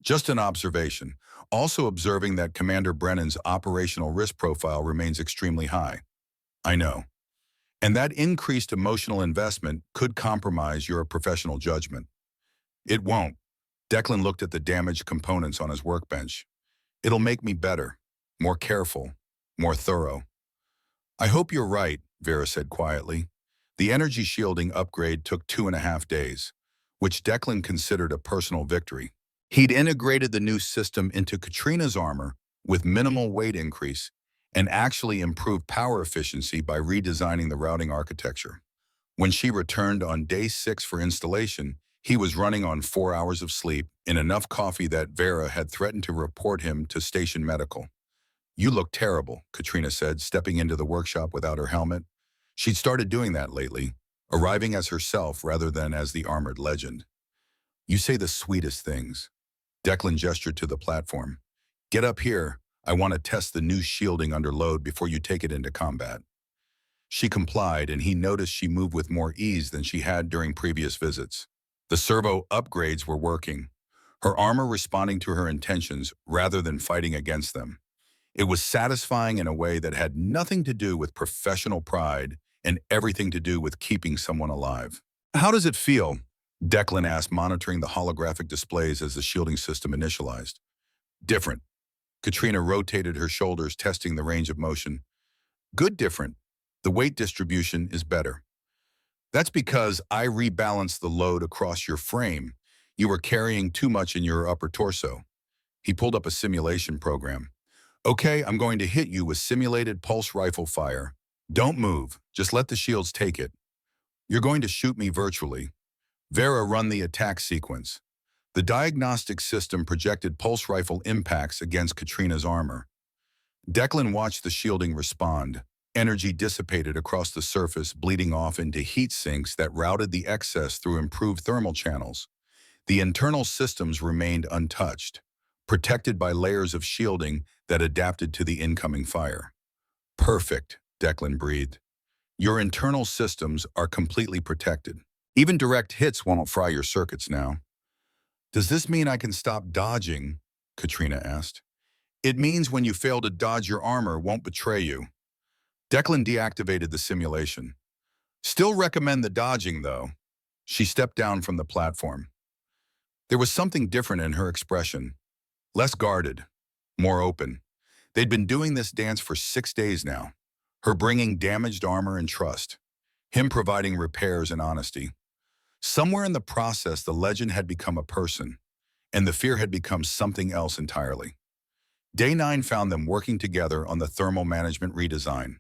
Just an observation, also observing that Commander Brennan's operational risk profile remains extremely high. I know. And that increased emotional investment could compromise your professional judgment. It won't. Declan looked at the damaged components on his workbench. It'll make me better, more careful, more thorough. I hope you're right, Vera said quietly. The energy shielding upgrade took 2.5 days, which Declan considered a personal victory. He'd integrated the new system into Katrina's armor with minimal weight increase and actually improved power efficiency by redesigning the routing architecture. When she returned on day 6 for installation, he was running on 4 hours of sleep and enough coffee that Vera had threatened to report him to station medical. You look terrible, Katrina said, stepping into the workshop without her helmet. She'd started doing that lately, arriving as herself rather than as the armored legend. You say the sweetest things. Declan gestured to the platform. Get up here. I want to test the new shielding under load before you take it into combat. She complied, and he noticed she moved with more ease than she had during previous visits. The servo upgrades were working, her armor responding to her intentions rather than fighting against them. It was satisfying in a way that had nothing to do with professional pride and everything to do with keeping someone alive. How does it feel? Declan asked, monitoring the holographic displays as the shielding system initialized. Different. Katrina rotated her shoulders, testing the range of motion. Good different. The weight distribution is better. That's because I rebalanced the load across your frame. You were carrying too much in your upper torso. He pulled up a simulation program. Okay, I'm going to hit you with simulated pulse rifle fire. Don't move. Just let the shields take it. You're going to shoot me virtually. Vera run the attack sequence. The diagnostic system projected pulse rifle impacts against Katrina's armor. Declan watched the shielding respond. Energy dissipated across the surface, bleeding off into heat sinks that routed the excess through improved thermal channels. The internal systems remained untouched, protected by layers of shielding that adapted to the incoming fire. Perfect, Declan breathed. Your internal systems are completely protected. Even direct hits won't fry your circuits now. Does this mean I can stop dodging? Katrina asked. It means when you fail to dodge, your armor won't betray you. Declan deactivated the simulation. Still recommend the dodging, though. She stepped down from the platform. There was something different in her expression. Less guarded, more open. They'd been doing this dance for 6 days now. Her bringing damaged armor and trust. Him providing repairs and honesty. Somewhere in the process, the legend had become a person, and the fear had become something else entirely. Day 9 found them working together on the thermal management redesign.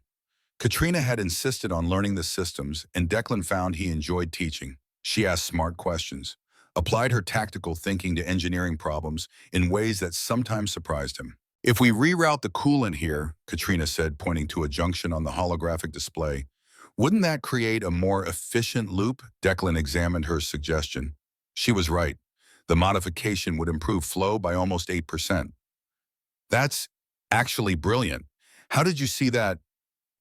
Katrina had insisted on learning the systems, and Declan found he enjoyed teaching. She asked smart questions, applied her tactical thinking to engineering problems in ways that sometimes surprised him. If we reroute the coolant here, Katrina said, pointing to a junction on the holographic display, wouldn't that create a more efficient loop? Declan examined her suggestion. She was right. The modification would improve flow by almost 8%. That's actually brilliant. How did you see that?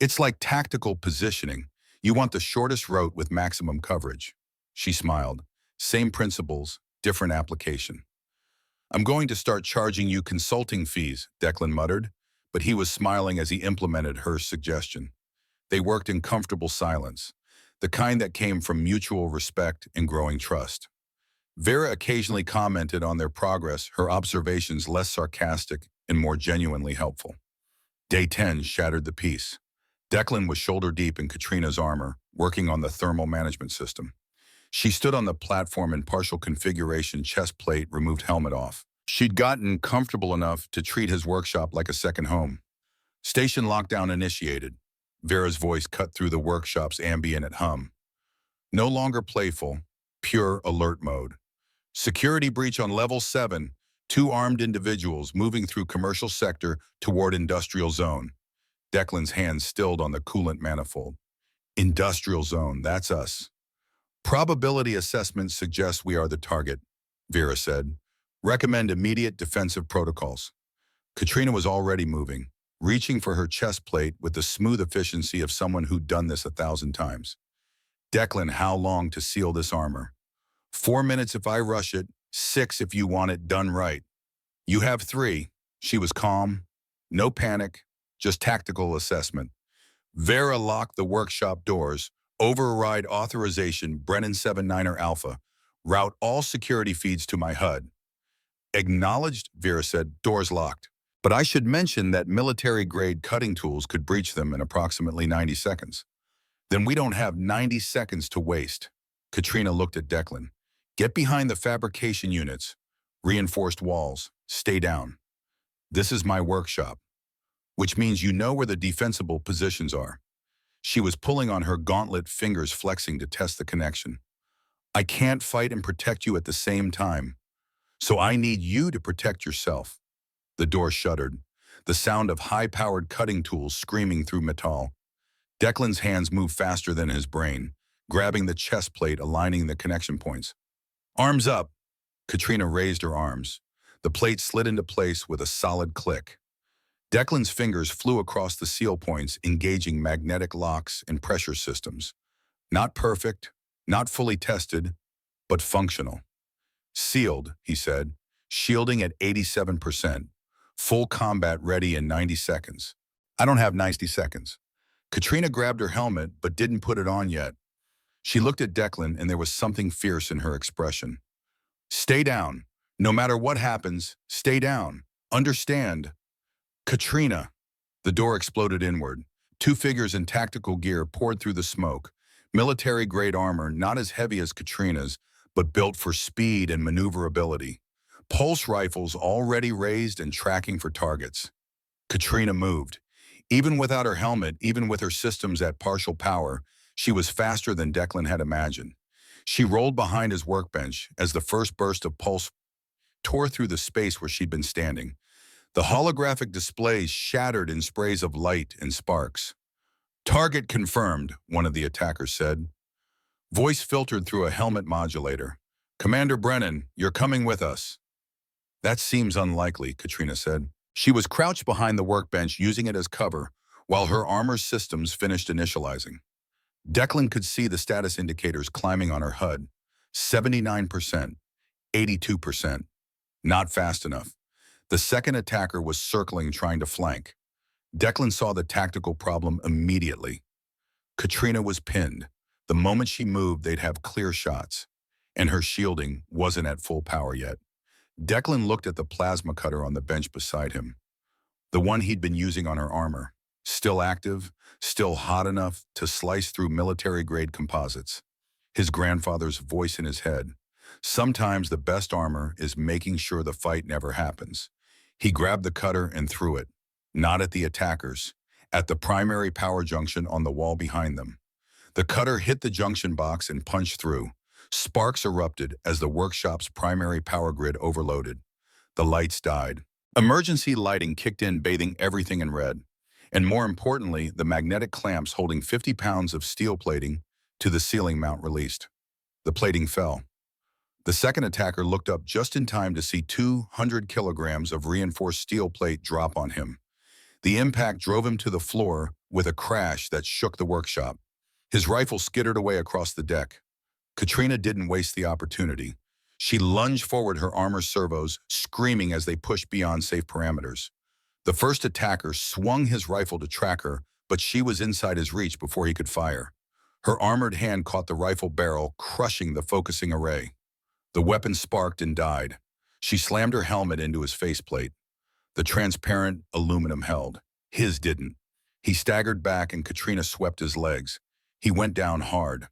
It's like tactical positioning. You want the shortest route with maximum coverage. She smiled. Same principles, different application. I'm going to start charging you consulting fees, Declan muttered, but he was smiling as he implemented her suggestion. They worked in comfortable silence, the kind that came from mutual respect and growing trust. Vera occasionally commented on their progress, her observations less sarcastic and more genuinely helpful. Day 10 shattered the peace. Declan was shoulder-deep in Katrina's armor, working on the thermal management system. She stood on the platform in partial configuration, chest plate, removed helmet off. She'd gotten comfortable enough to treat his workshop like a second home. Station lockdown initiated. Vera's voice cut through the workshop's ambient hum. No longer playful, pure alert mode. Security breach on level 7, 2 armed individuals moving through commercial sector toward industrial zone. Declan's hands stilled on the coolant manifold. Industrial zone, that's us. Probability assessment suggests we are the target, Vera said. Recommend immediate defensive protocols. Katrina was already moving, reaching for her chest plate with the smooth efficiency of someone who'd done this 1,000 times. Declan, how long to seal this armor? 4 minutes if I rush it, 6 if you want it done right. You have 3. She was calm. No panic, just tactical assessment. Vera locked the workshop doors, override authorization Brennan 79er Alpha, Route all security feeds to my HUD. Acknowledged, Vera said, doors locked. But I should mention that military-grade cutting tools could breach them in approximately 90 seconds. Then we don't have 90 seconds to waste. Katrina looked at Declan. Get behind the fabrication units. Reinforced walls. Stay down. This is my workshop, which means you know where the defensible positions are. She was pulling on her gauntlet, fingers flexing to test the connection. I can't fight and protect you at the same time, so I need you to protect yourself. The door shuddered, the sound of high-powered cutting tools screaming through metal. Declan's hands moved faster than his brain, grabbing the chest plate, aligning the connection points. Arms up! Katrina raised her arms. The plate slid into place with a solid click. Declan's fingers flew across the seal points, engaging magnetic locks and pressure systems. Not perfect, not fully tested, but functional. Sealed, he said, shielding at 87%. Full combat ready in 90 seconds. I don't have 90 seconds. Katrina grabbed her helmet, but didn't put it on yet. She looked at Declan, and there was something fierce in her expression. Stay down. No matter what happens, stay down. Understand? Katrina. The door exploded inward. Two figures in tactical gear poured through the smoke. Military-grade armor, not as heavy as Katrina's, but built for speed and maneuverability. Pulse rifles already raised and tracking for targets. Katrina moved. Even without her helmet, even with her systems at partial power, she was faster than Declan had imagined. She rolled behind his workbench as the first burst of pulse tore through the space where she'd been standing. The holographic displays shattered in sprays of light and sparks. Target confirmed, one of the attackers said. Voice filtered through a helmet modulator. Commander Brennan, you're coming with us. That seems unlikely, Katrina said. She was crouched behind the workbench, using it as cover, while her armor systems finished initializing. Declan could see the status indicators climbing on her HUD. 79%, 82%. Not fast enough. The second attacker was circling, trying to flank. Declan saw the tactical problem immediately. Katrina was pinned. The moment she moved, they'd have clear shots, and her shielding wasn't at full power yet. Declan looked at the plasma cutter on the bench beside him, the one he'd been using on her armor, still active, still hot enough to slice through military-grade composites. His grandfather's voice in his head. Sometimes the best armor is making sure the fight never happens. He grabbed the cutter and threw it, not at the attackers, at the primary power junction on the wall behind them. The cutter hit the junction box and punched through. Sparks erupted as the workshop's primary power grid overloaded. The lights died. Emergency lighting kicked in, bathing everything in red. And more importantly, the magnetic clamps holding 50 pounds of steel plating to the ceiling mount released. The plating fell. The second attacker looked up just in time to see 200 kilograms of reinforced steel plate drop on him. The impact drove him to the floor with a crash that shook the workshop. His rifle skittered away across the deck. Katrina didn't waste the opportunity. She lunged forward, her armor servos screaming as they pushed beyond safe parameters. The first attacker swung his rifle to track her, but she was inside his reach before he could fire. Her armored hand caught the rifle barrel, crushing the focusing array. The weapon sparked and died. She slammed her helmet into his faceplate. The transparent aluminum held. His didn't. He staggered back and Katrina swept his legs. He went down hard.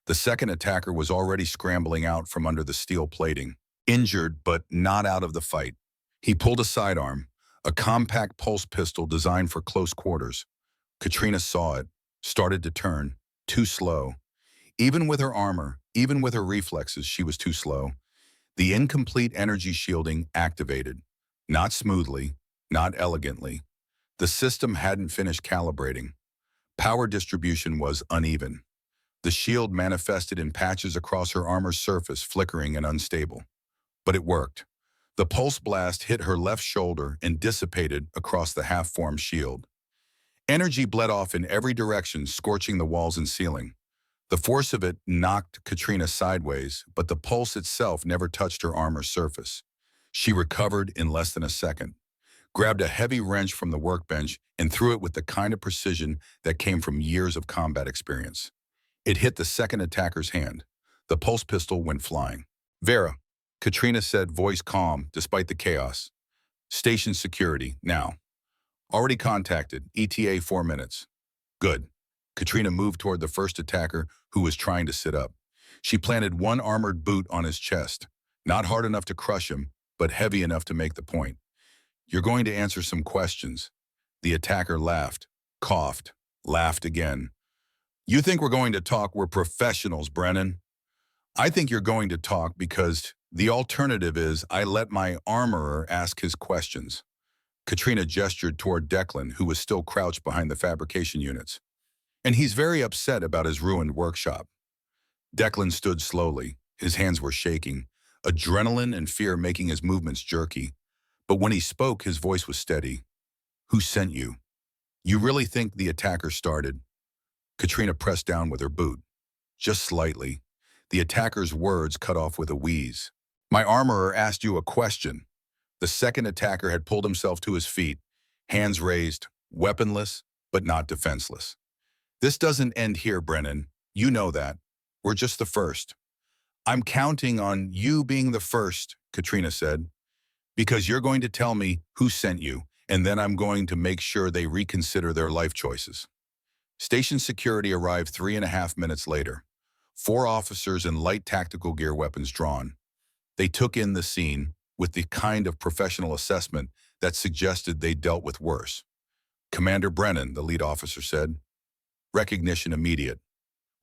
The second attacker was already scrambling out from under the steel plating, injured but not out of the fight. He pulled a sidearm, a compact pulse pistol designed for close quarters. Katrina saw it, started to turn, too slow. Even with her armor, even with her reflexes, she was too slow. The incomplete energy shielding activated, not smoothly, not elegantly. The system hadn't finished calibrating. Power distribution was uneven. The shield manifested in patches across her armor's surface, flickering and unstable. But it worked. The pulse blast hit her left shoulder and dissipated across the half-formed shield. Energy bled off in every direction, scorching the walls and ceiling. The force of it knocked Katrina sideways, but the pulse itself never touched her armor's surface. She recovered in less than a second, grabbed a heavy wrench from the workbench and threw it with the kind of precision that came from years of combat experience. It hit the second attacker's hand. The pulse pistol went flying. Vera, Katrina said, voice calm despite the chaos. Station security, now. Already contacted, ETA 4 minutes. Good. Katrina moved toward the first attacker who was trying to sit up. She planted one armored boot on his chest, not hard enough to crush him, but heavy enough to make the point. You're going to answer some questions. The attacker laughed, coughed, laughed again. You think we're going to talk? We're professionals, Brennan. I think you're going to talk because the alternative is I let my armorer ask his questions. Katrina gestured toward Declan, who was still crouched behind the fabrication units. And he's very upset about his ruined workshop. Declan stood slowly. His hands were shaking, adrenaline and fear making his movements jerky. But when he spoke, his voice was steady. Who sent you? You really think the attacker started? Katrina pressed down with her boot. Just slightly. The attacker's words cut off with a wheeze. My armorer asked you a question. The second attacker had pulled himself to his feet, hands raised, weaponless, but not defenseless. This doesn't end here, Brennan. You know that. We're just the first. I'm counting on you being the first, Katrina said, because you're going to tell me who sent you, and then I'm going to make sure they reconsider their life choices. Station security arrived 3.5 minutes later. 4 officers in light tactical gear, weapons drawn. They took in the scene with the kind of professional assessment that suggested they dealt with worse. Commander Brennan, the lead officer said, recognition immediate.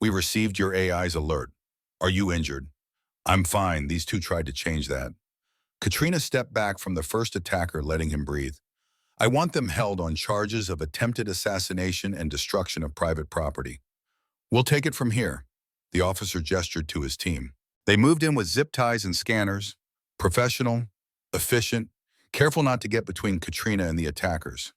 We received your AI's alert. Are you injured? I'm fine. These two tried to change that. Katrina stepped back from the first attacker, letting him breathe. I want them held on charges of attempted assassination and destruction of private property. We'll take it from here. The officer gestured to his team. They moved in with zip ties and scanners, professional, efficient, careful not to get between Katrina and the attackers.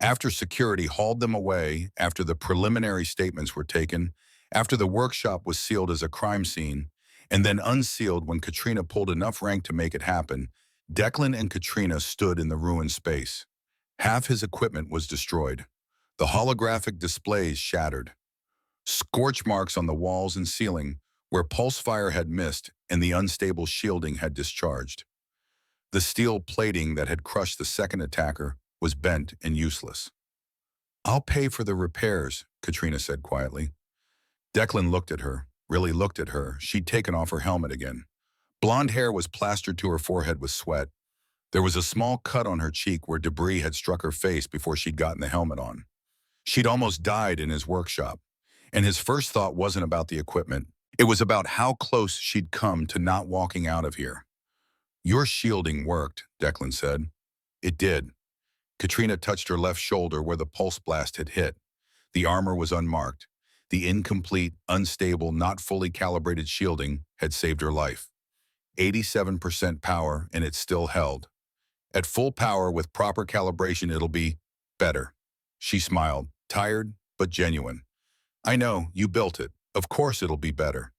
After security hauled them away, after the preliminary statements were taken, after the workshop was sealed as a crime scene, and then unsealed when Katrina pulled enough rank to make it happen, Declan and Katrina stood in the ruined space. Half his equipment was destroyed. The holographic displays shattered. Scorch marks on the walls and ceiling where pulse fire had missed and the unstable shielding had discharged. The steel plating that had crushed the second attacker was bent and useless. I'll pay for the repairs, Katrina said quietly. Declan looked at her, really looked at her. She'd taken off her helmet again. Blonde hair was plastered to her forehead with sweat. There was a small cut on her cheek where debris had struck her face before she'd gotten the helmet on. She'd almost died in his workshop, and his first thought wasn't about the equipment. It was about how close she'd come to not walking out of here. Your shielding worked, Declan said. It did. Katrina touched her left shoulder where the pulse blast had hit. The armor was unmarked. The incomplete, unstable, not fully calibrated shielding had saved her life. 87% power, and it still held. At full power with proper calibration, it'll be better. She smiled, tired but genuine. I know, you built it. Of course it'll be better.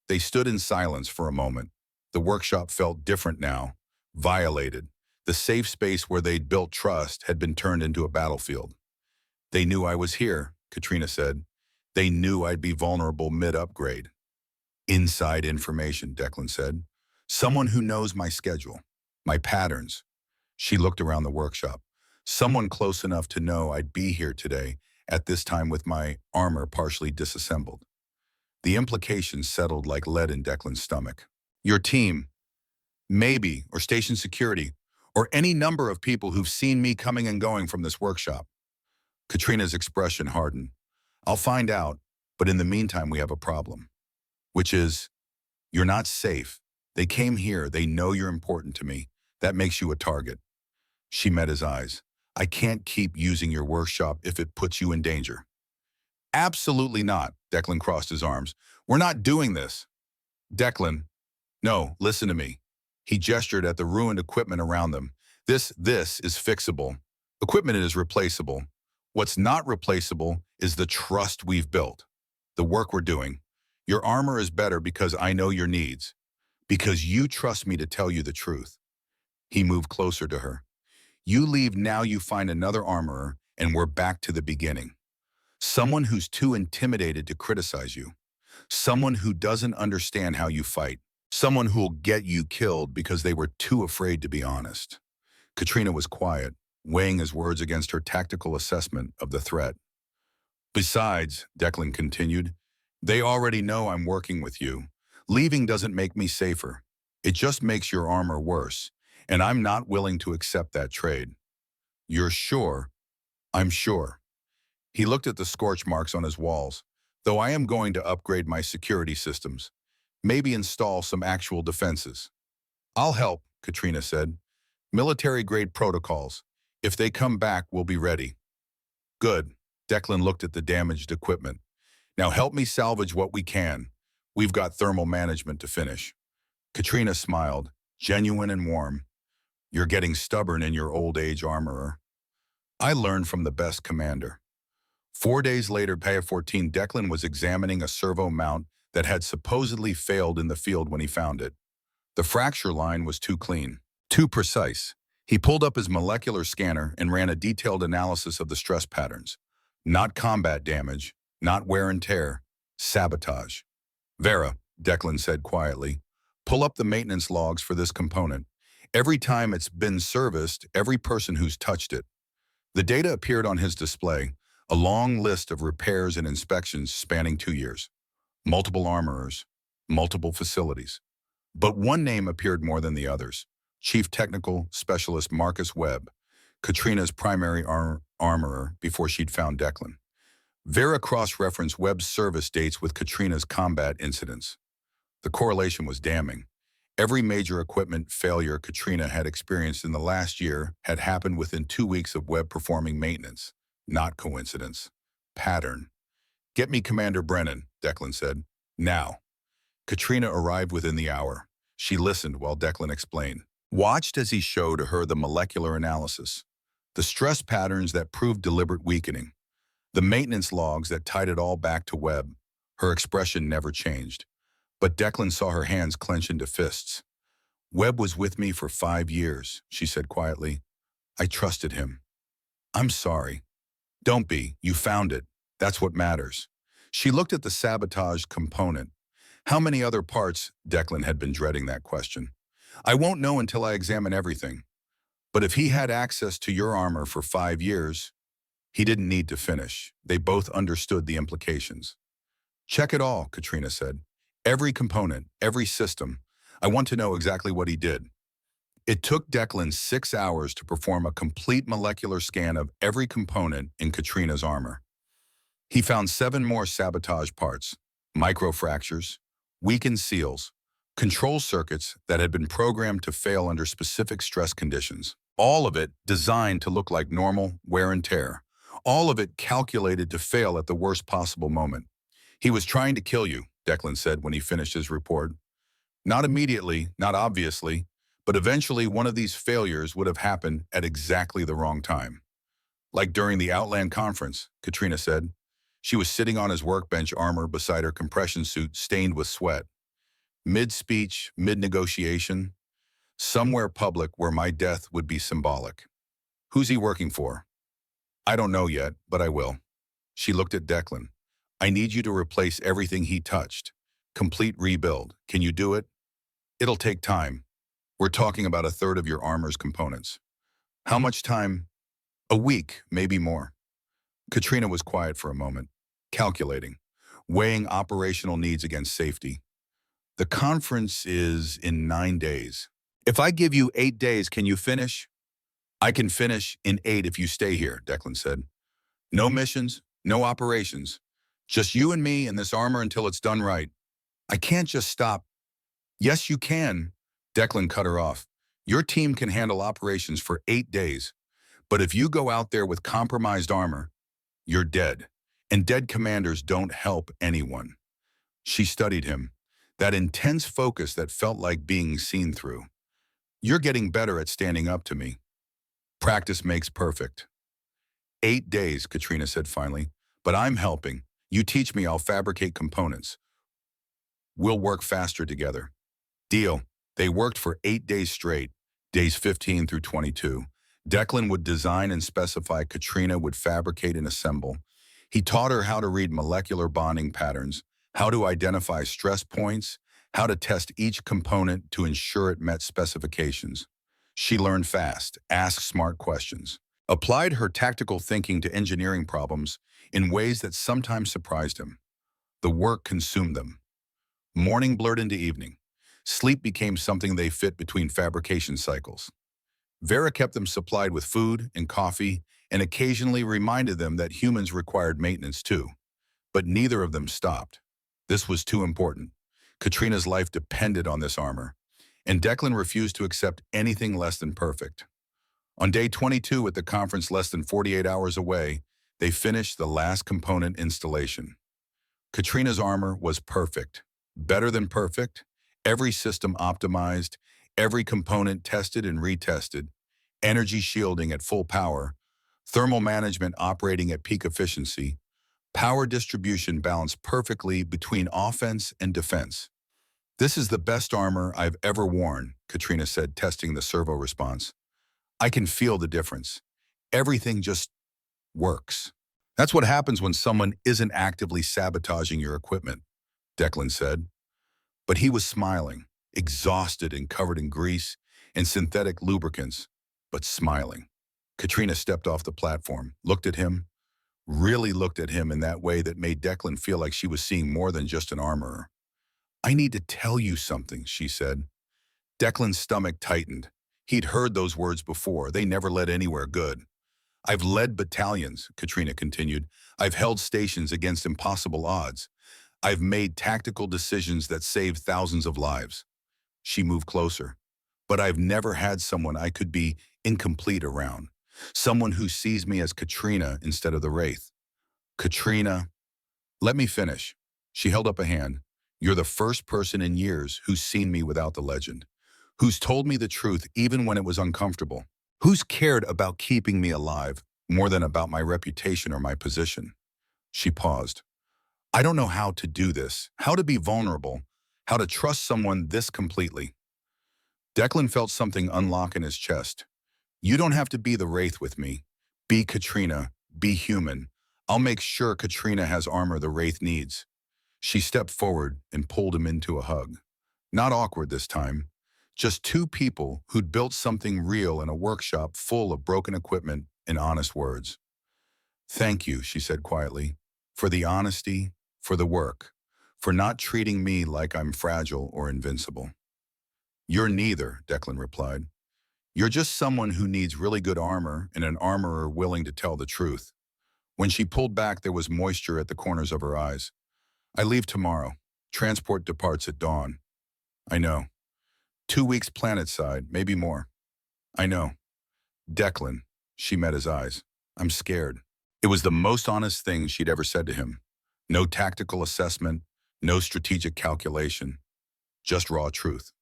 They stood in silence for a moment. The workshop felt different now, violated. The safe space where they'd built trust had been turned into a battlefield. They knew I was here, Katrina said. They knew I'd be vulnerable mid-upgrade. Inside information, Declan said. Someone who knows my schedule, my patterns. She looked around the workshop. Someone close enough to know I'd be here today at this time with my armor partially disassembled. The implications settled like lead in Declan's stomach. Your team, maybe, or station security, or any number of people who've seen me coming and going from this workshop. Katrina's expression hardened. I'll find out, but in the meantime we have a problem. Which is, you're not safe. They came here, they know you're important to me. That makes you a target. She met his eyes. I can't keep using your workshop if it puts you in danger. Absolutely not, Declan crossed his arms. We're not doing this. Declan, no, listen to me. He gestured at the ruined equipment around them. This is fixable. Equipment is replaceable. What's not replaceable is the trust we've built, the work we're doing. Your armor is better because I know your needs, because you trust me to tell you the truth. He moved closer to her. You leave now, you find another armorer, and we're back to the beginning. Someone who's too intimidated to criticize you. Someone who doesn't understand how you fight. Someone who'll get you killed because they were too afraid to be honest. Katrina was quiet, weighing his words against her tactical assessment of the threat. Besides, Declan continued, they already know I'm working with you. Leaving doesn't make me safer. It just makes your armor worse, and I'm not willing to accept that trade. You're sure? I'm sure. He looked at the scorch marks on his walls. Though I am going to upgrade my security systems, maybe install some actual defenses. I'll help, Katrina said. Military-grade protocols. If they come back, we'll be ready. Good. Declan looked at the damaged equipment. Now help me salvage what we can. We've got thermal management to finish. Katrina smiled, genuine and warm. You're getting stubborn in your old age, armorer. I learned from the best commander. 4 days later, Paya 14, Declan was examining a servo mount that had supposedly failed in the field when he found it. The fracture line was too clean, too precise. He pulled up his molecular scanner and ran a detailed analysis of the stress patterns. Not combat damage, not wear and tear, sabotage. Vera, Declan said quietly, pull up the maintenance logs for this component. Every time it's been serviced, every person who's touched it. The data appeared on his display, a long list of repairs and inspections spanning 2 years. Multiple armorers, multiple facilities. But one name appeared more than the others. Chief Technical Specialist Marcus Webb, Katrina's primary armorer before she'd found Declan. Vera cross-referenced Webb's service dates with Katrina's combat incidents. The correlation was damning. Every major equipment failure Katrina had experienced in the last year had happened within 2 weeks of Webb performing maintenance. Not coincidence. Pattern. Get me Commander Brennan, Declan said. Now. Katrina arrived within the hour. She listened while Declan explained. Watched as he showed her the molecular analysis, the stress patterns that proved deliberate weakening, the maintenance logs that tied it all back to Webb. Her expression never changed. But Declan saw her hands clench into fists. Webb was with me for 5 years, she said quietly. I trusted him. I'm sorry. Don't be. You found it. That's what matters. She looked at the sabotage component. How many other parts? Declan had been dreading that question. I won't know until I examine everything. But if he had access to your armor for 5 years, he didn't need to finish. They both understood the implications. Check it all, Katrina said. Every component, every system. I want to know exactly what he did. It took Declan 6 hours to perform a complete molecular scan of every component in Katrina's armor. He found 7 more sabotage parts, microfractures, weakened seals, control circuits that had been programmed to fail under specific stress conditions. All of it designed to look like normal wear and tear. All of it calculated to fail at the worst possible moment. He was trying to kill you, Declan said when he finished his report. Not immediately, not obviously, but eventually one of these failures would have happened at exactly the wrong time. Like during the Outland conference, Katrina said. She was sitting on his workbench armor beside her compression suit stained with sweat. Mid-speech, mid-negotiation, somewhere public where my death would be symbolic. Who's he working for? I don't know yet, but I will. She looked at Declan. I need you to replace everything he touched. Complete rebuild. Can you do it? It'll take time. We're talking about 1/3 of your armor's components. How much time? A week, maybe more. Katrina was quiet for a moment, calculating, weighing operational needs against safety. The conference is in 9 days. If I give you 8 days, can you finish? I can finish in 8 if you stay here, Declan said. No missions, no operations. Just you and me and this armor until it's done right. I can't just stop. Yes, you can. Declan cut her off. Your team can handle operations for 8 days. But if you go out there with compromised armor, you're dead. And dead commanders don't help anyone. She studied him. That intense focus that felt like being seen through. You're getting better at standing up to me. Practice makes perfect. 8 days, Katrina said finally. But I'm helping. You teach me, I'll fabricate components. We'll work faster together. Deal. They worked for 8 days straight, days 15 through 22. Declan would design and specify, Katrina would fabricate and assemble. He taught her how to read molecular bonding patterns, how to identify stress points, how to test each component to ensure it met specifications. She learned fast, asked smart questions, applied her tactical thinking to engineering problems in ways that sometimes surprised him. The work consumed them. Morning blurred into evening. Sleep became something they fit between fabrication cycles. Vera kept them supplied with food and coffee and occasionally reminded them that humans required maintenance too. But neither of them stopped. This was too important. Katrina's life depended on this armor, and Declan refused to accept anything less than perfect. On day 22 at the conference less than 48 hours away, they finished the last component installation. Katrina's armor was perfect, better than perfect, every system optimized, every component tested and retested, energy shielding at full power, thermal management operating at peak efficiency, power distribution balanced perfectly between offense and defense. "This is the best armor I've ever worn," Katrina said, testing the servo response. "I can feel the difference. Everything just works." "That's what happens when someone isn't actively sabotaging your equipment," Declan said. But he was smiling, exhausted and covered in grease and synthetic lubricants, but smiling. Katrina stepped off the platform, looked at him, really looked at him in that way that made Declan feel like she was seeing more than just an armorer. "I need to tell you something," she said. Declan's stomach tightened. He'd heard those words before. They never led anywhere good. "I've led battalions," Katrina continued. "I've held stations against impossible odds. I've made tactical decisions that saved thousands of lives." She moved closer. "But I've never had someone I could be incomplete around. Someone who sees me as Katrina instead of the Wraith." "Katrina, let me finish." She held up a hand. "You're the first person in years who's seen me without the legend, who's told me the truth even when it was uncomfortable, who's cared about keeping me alive more than about my reputation or my position." She paused. "I don't know how to do this, how to be vulnerable, how to trust someone this completely." Declan felt something unlock in his chest. "You don't have to be the Wraith with me. Be Katrina. Be human. I'll make sure Katrina has armor the Wraith needs." She stepped forward and pulled him into a hug. Not awkward this time. Just two people who'd built something real in a workshop full of broken equipment and honest words. "Thank you," she said quietly, "for the honesty, for the work, for not treating me like I'm fragile or invincible." "You're neither," Declan replied. "You're just someone who needs really good armor and an armorer willing to tell the truth." When she pulled back, there was moisture at the corners of her eyes. "I leave tomorrow. Transport departs at dawn." "I know. 2 weeks planetside, maybe more." "I know." "Declan," she met his eyes. "I'm scared." It was the most honest thing she'd ever said to him. No tactical assessment, no strategic calculation, just raw truth.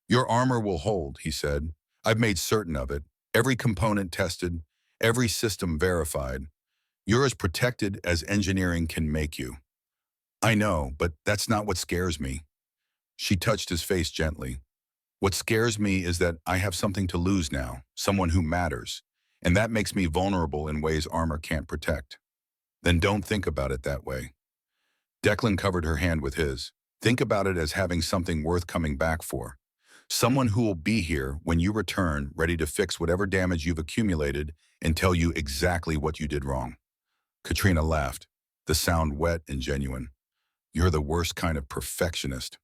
"Your armor will hold," he said. "I've made certain of it. Every component tested, every system verified. You're as protected as engineering can make you." "I know, but that's not what scares me." She touched his face gently. "What scares me is that I have something to lose now, someone who matters, and that makes me vulnerable in ways armor can't protect." "Then don't think about it that way." Declan covered her hand with his. "Think about it as having something worth coming back for. Someone who will be here when you return, ready to fix whatever damage you've accumulated and tell you exactly what you did wrong." Katrina laughed, the sound wet and genuine. "You're the worst kind of perfectionist."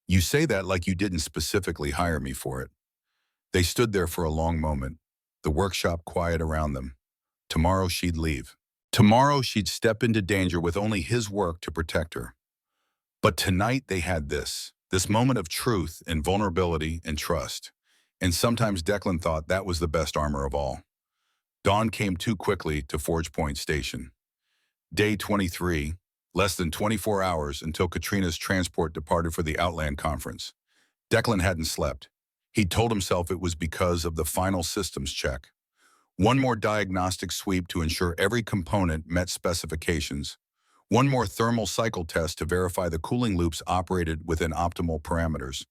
"You say that like you didn't specifically hire me for it." They stood there for a long moment, the workshop quiet around them. Tomorrow she'd leave. Tomorrow she'd step into danger with only his work to protect her. But tonight they had this moment of truth and vulnerability and trust. And sometimes Declan thought that was the best armor of all. Dawn came too quickly to Forge Point Station. Day 23, less than 24 hours until Katrina's transport departed for the Outland Conference. Declan hadn't slept. He'd told himself it was because of the final systems check. One more diagnostic sweep to ensure every component met specifications. One more thermal cycle test to verify the cooling loops operated within optimal parameters.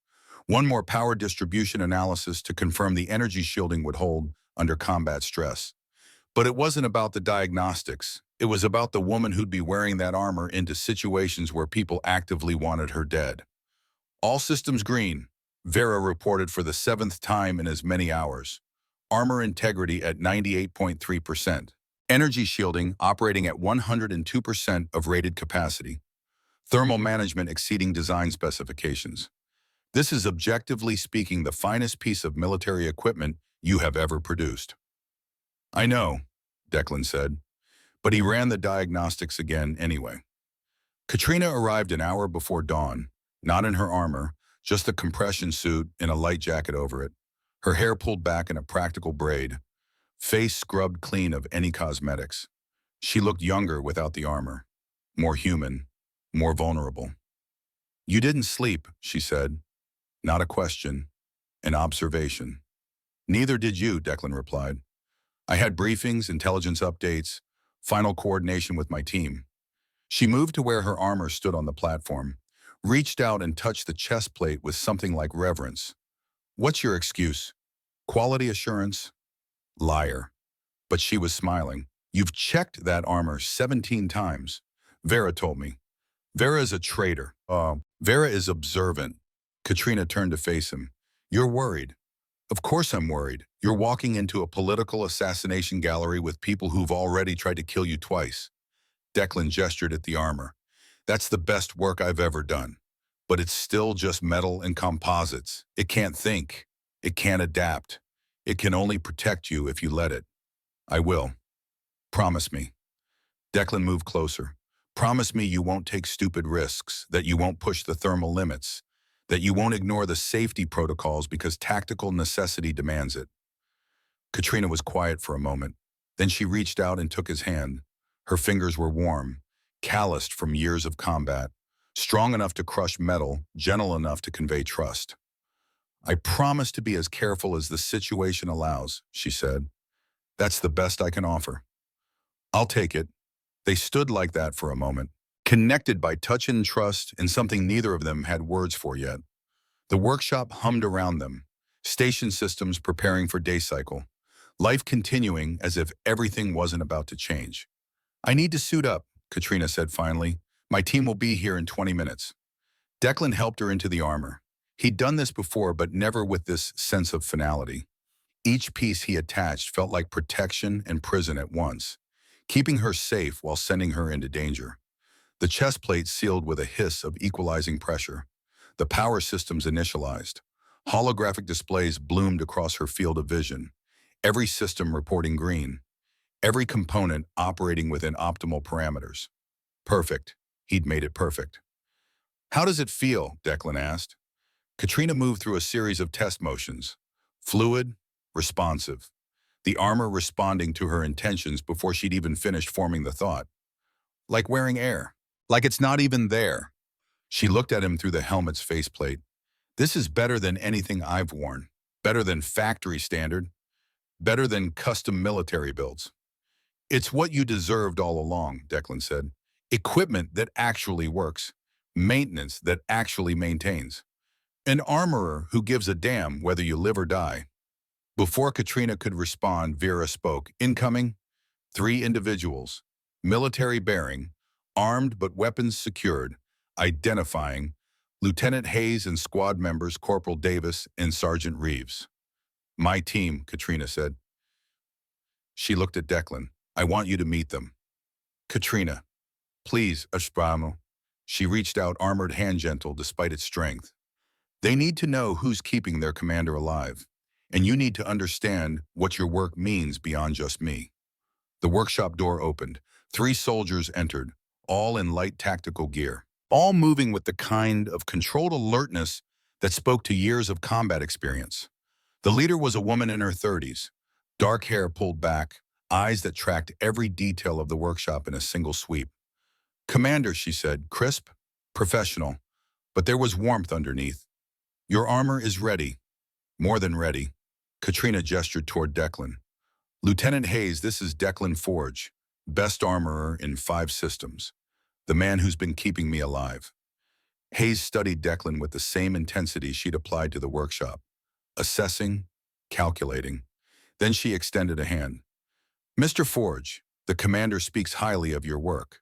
One more power distribution analysis to confirm the energy shielding would hold under combat stress. But it wasn't about the diagnostics. It was about the woman who'd be wearing that armor into situations where people actively wanted her dead. All systems green, Vera reported for the seventh time in as many hours. Armor integrity at 98.3%. Energy shielding operating at 102% of rated capacity. Thermal management exceeding design specifications. This is objectively speaking the finest piece of military equipment you have ever produced. I know, Declan said, but he ran the diagnostics again anyway. Katrina arrived an hour before dawn, not in her armor, just a compression suit and a light jacket over it, her hair pulled back in a practical braid, face scrubbed clean of any cosmetics. She looked younger without the armor, more human, more vulnerable. You didn't sleep, she said. Not a question, an observation. Neither did you, Declan replied. I had briefings, intelligence updates, final coordination with my team. She moved to where her armor stood on the platform, reached out and touched the chest plate with something like reverence. What's your excuse? Quality assurance? Liar. But she was smiling. You've checked that armor 17 times. Vera told me. Vera is a traitor. Vera is observant. Katrina turned to face him. You're worried. Of course I'm worried. You're walking into a political assassination gallery with people who've already tried to kill you twice. Declan gestured at the armor. That's the best work I've ever done. But it's still just metal and composites. It can't think. It can't adapt. It can only protect you if you let it. I will. Promise me. Declan moved closer. Promise me you won't take stupid risks, that you won't push the thermal limits, that you won't ignore the safety protocols because tactical necessity demands it. Katrina was quiet for a moment. Then she reached out and took his hand. Her fingers were warm, calloused from years of combat, strong enough to crush metal, gentle enough to convey trust. I promise to be as careful as the situation allows, she said. That's the best I can offer. I'll take it. They stood like that for a moment, connected by touch and trust in something neither of them had words for yet. The workshop hummed around them, station systems preparing for day cycle, life continuing as if everything wasn't about to change. I need to suit up, Katrina said finally. My team will be here in 20 minutes. Declan helped her into the armor. He'd done this before, but never with this sense of finality. Each piece he attached felt like protection and prison at once, keeping her safe while sending her into danger. The chest plate sealed with a hiss of equalizing pressure. The power systems initialized. Holographic displays bloomed across her field of vision, every system reporting green, every component operating within optimal parameters. Perfect. He'd made it perfect. How does it feel? Declan asked. Katrina moved through a series of test motions. Fluid, responsive. The armor responding to her intentions before she'd even finished forming the thought. Like wearing air. Like it's not even there. She looked at him through the helmet's faceplate. This is better than anything I've worn. Better than factory standard. Better than custom military builds. It's what you deserved all along, Declan said. Equipment that actually works. Maintenance that actually maintains. An armorer who gives a damn whether you live or die. Before Katrina could respond, Vera spoke. Incoming, 3 individuals. Military bearing, armed but weapons secured, identifying Lieutenant Hayes and squad members Corporal Davis and Sergeant Reeves. My team, Katrina said. She looked at Declan. I want you to meet them. Katrina. Please, Ashbramo. She reached out, armored hand gentle despite its strength. They need to know who's keeping their commander alive, and you need to understand what your work means beyond just me. The workshop door opened. 3 soldiers entered, all in light tactical gear, all moving with the kind of controlled alertness that spoke to years of combat experience. The leader was a woman in her 30s, dark hair pulled back, eyes that tracked every detail of the workshop in a single sweep. Commander, she said, crisp, professional, but there was warmth underneath. Your armor is ready. More than ready. Katrina gestured toward Declan. Lieutenant Hayes, this is Declan Forge, best armorer in 5 systems, the man who's been keeping me alive. Hayes studied Declan with the same intensity she'd applied to the workshop, assessing, calculating. Then she extended a hand. Mr. Forge, the commander speaks highly of your work.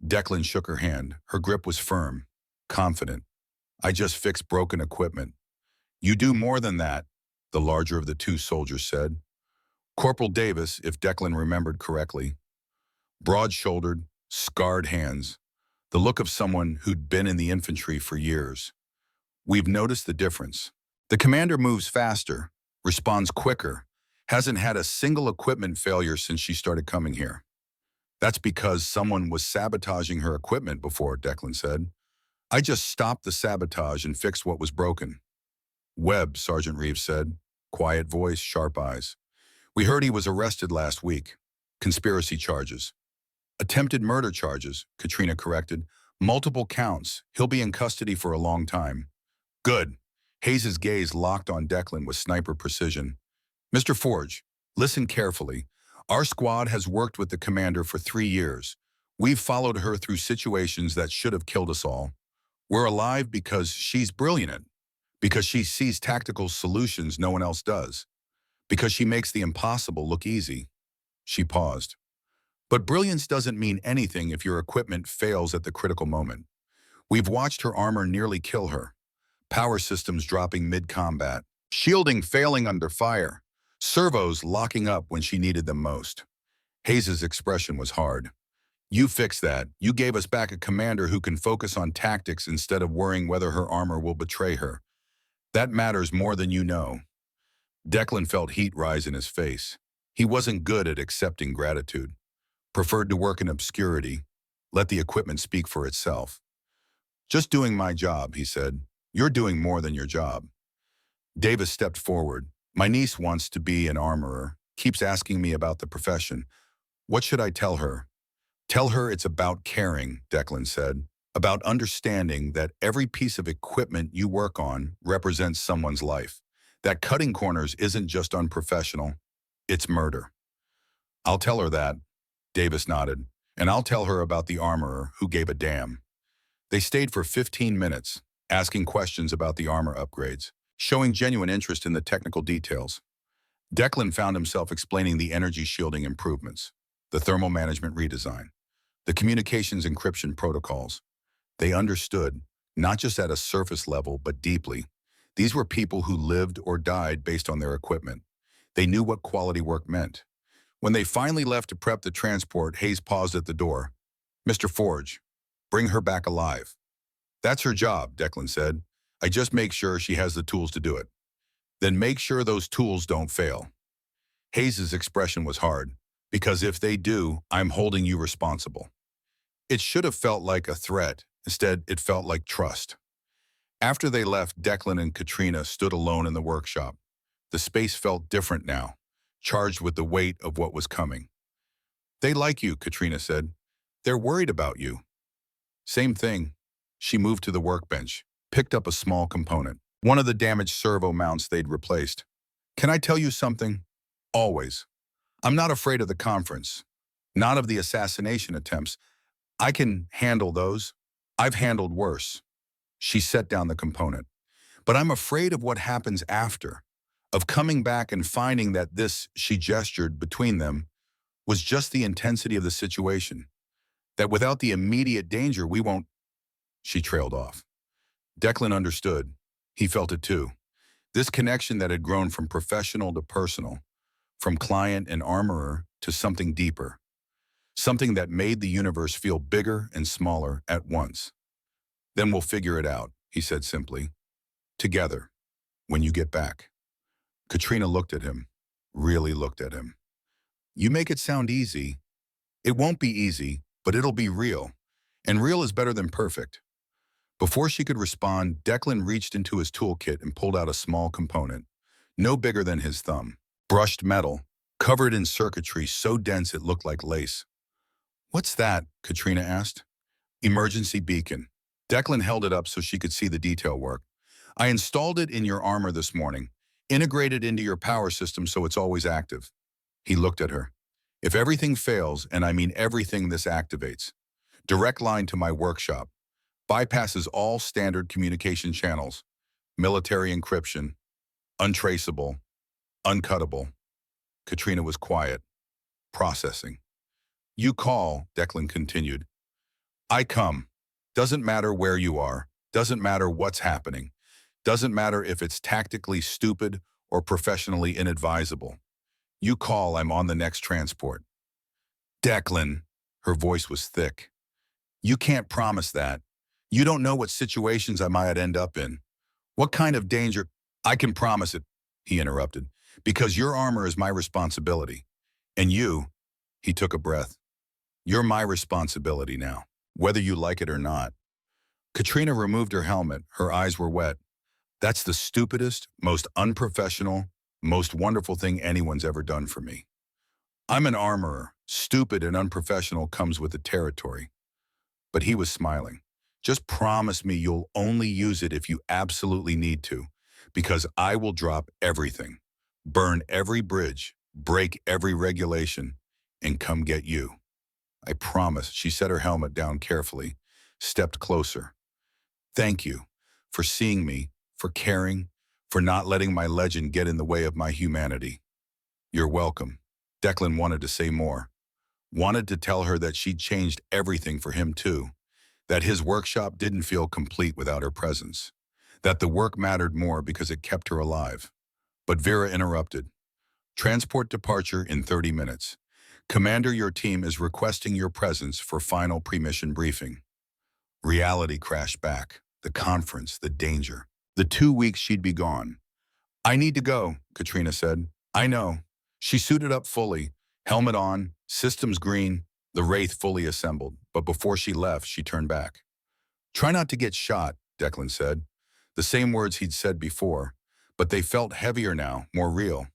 Declan shook her hand. Her grip was firm, confident. I just fix broken equipment. You do more than that, the larger of the two soldiers said. Corporal Davis, if Declan remembered correctly, broad-shouldered, scarred hands, the look of someone who'd been in the infantry for years. We've noticed the difference. The commander moves faster, responds quicker, hasn't had a single equipment failure since she started coming here. That's because someone was sabotaging her equipment before, Declan said. I just stopped the sabotage and fixed what was broken. Webb, Sergeant Reeves said. Quiet voice, sharp eyes. We heard he was arrested last week. Conspiracy charges. Attempted murder charges, Katrina corrected. Multiple counts. He'll be in custody for a long time. Good. Hayes's gaze locked on Declan with sniper precision. Mr. Forge, listen carefully. Our squad has worked with the commander for 3 years. We've followed her through situations that should have killed us all. We're alive because she's brilliant, because she sees tactical solutions no one else does, because she makes the impossible look easy. She paused. But brilliance doesn't mean anything if your equipment fails at the critical moment. We've watched her armor nearly kill her. Power systems dropping mid-combat, shielding failing under fire, servos locking up when she needed them most. Hayes's expression was hard. You fixed that. You gave us back a commander who can focus on tactics instead of worrying whether her armor will betray her. That matters more than you know. Declan felt heat rise in his face. He wasn't good at accepting gratitude. Preferred to work in obscurity, let the equipment speak for itself. Just doing my job, he said. You're doing more than your job. Davis stepped forward. My niece wants to be an armorer, keeps asking me about the profession. What should I tell her? Tell her it's about caring, Declan said, about understanding that every piece of equipment you work on represents someone's life. That cutting corners isn't just unprofessional, it's murder. I'll tell her that, Davis nodded, and I'll tell her about the armorer who gave a damn. They stayed for 15 minutes, asking questions about the armor upgrades, showing genuine interest in the technical details. Declan found himself explaining the energy shielding improvements, the thermal management redesign, the communications encryption protocols. They understood, not just at a surface level, but deeply. These were people who lived or died based on their equipment. They knew what quality work meant. When they finally left to prep the transport, Hayes paused at the door. Mr. Forge, bring her back alive. That's her job, Declan said. I just make sure she has the tools to do it. Then make sure those tools don't fail. Hayes's expression was hard, because if they do, I'm holding you responsible. It should have felt like a threat. Instead, it felt like trust. After they left, Declan and Katrina stood alone in the workshop. The space felt different now, charged with the weight of what was coming. They like you, Katrina said. They're worried about you. Same thing. She moved to the workbench, picked up a small component, one of the damaged servo mounts they'd replaced. Can I tell you something? Always. I'm not afraid of the conference, not of the assassination attempts. I can handle those. I've handled worse. She set down the component. But I'm afraid of what happens after, of coming back and finding that this, she gestured between them, was just the intensity of the situation. That without the immediate danger, we won't. She trailed off. Declan understood. He felt it too. This connection that had grown from professional to personal, from client and armorer to something deeper. Something that made the universe feel bigger and smaller at once. Then we'll figure it out, he said simply. Together, when you get back. Katrina looked at him, really looked at him. You make it sound easy. It won't be easy, but it'll be real. And real is better than perfect. Before she could respond, Declan reached into his toolkit and pulled out a small component, no bigger than his thumb. Brushed metal, covered in circuitry so dense it looked like lace. What's that? Katrina asked. Emergency beacon. Declan held it up so she could see the detail work. I installed it in your armor this morning, integrated into your power system so it's always active. He looked at her. If everything fails, and I mean everything this activates, direct line to my workshop, bypasses all standard communication channels, military encryption, untraceable, uncuttable. Katrina was quiet, processing. You call, Declan continued. I come. Doesn't matter where you are, Doesn't matter what's happening. Doesn't matter if it's tactically stupid or professionally inadvisable. You call, I'm on the next transport. Declan, her voice was thick. You can't promise that. You don't know what situations I might end up in. What kind of danger? I can promise it, he interrupted, because your armor is my responsibility. And you, he took a breath, you're my responsibility now, whether you like it or not. Katrina removed her helmet. Her eyes were wet. That's the stupidest, most unprofessional, most wonderful thing anyone's ever done for me. I'm an armorer. Stupid and unprofessional comes with the territory. But he was smiling. Just promise me you'll only use it if you absolutely need to, because I will drop everything, burn every bridge, break every regulation, and come get you. I promise. She set her helmet down carefully, stepped closer. Thank you for seeing me, for caring, for not letting my legend get in the way of my humanity. You're welcome. Declan wanted to say more, wanted to tell her that she'd changed everything for him too, that his workshop didn't feel complete without her presence, that the work mattered more because it kept her alive. But Vera interrupted. Transport departure in 30 minutes. Commander, your team is requesting your presence for final pre-mission briefing. Reality crashed back. The conference, the danger. The 2 weeks she'd be gone. I need to go, Katrina said. I know. She suited up fully, helmet on, systems green, the Wraith fully assembled. But before she left, she turned back. Try not to get shot, Declan said. The same words he'd said before, but they felt heavier now, more real.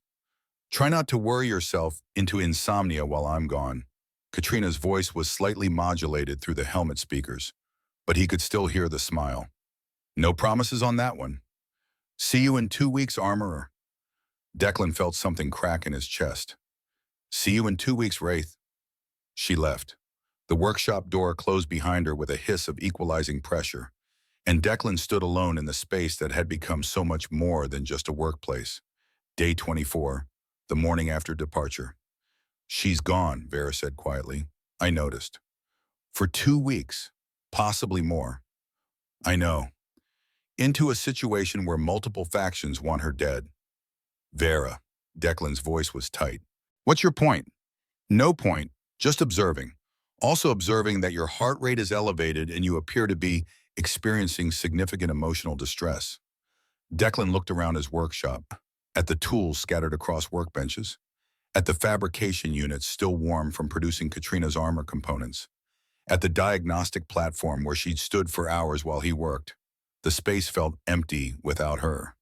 Try not to worry yourself into insomnia while I'm gone. Katrina's voice was slightly modulated through the helmet speakers, but he could still hear the smile. No promises on that one. See you in 2 weeks, armorer. Declan felt something crack in his chest. See you in 2 weeks, Wraith. She left. The workshop door closed behind her with a hiss of equalizing pressure, and Declan stood alone in the space that had become so much more than just a workplace. Day 24, the morning after departure. She's gone, Vera said quietly. I noticed. For 2 weeks, possibly more. I know. Into a situation where multiple factions want her dead. Vera, Declan's voice was tight. What's your point? No point, just observing. Also observing that your heart rate is elevated and you appear to be experiencing significant emotional distress. Declan looked around his workshop, at the tools scattered across workbenches, at the fabrication units still warm from producing Katrina's armor components, at the diagnostic platform where she'd stood for hours while he worked. The space felt empty without her.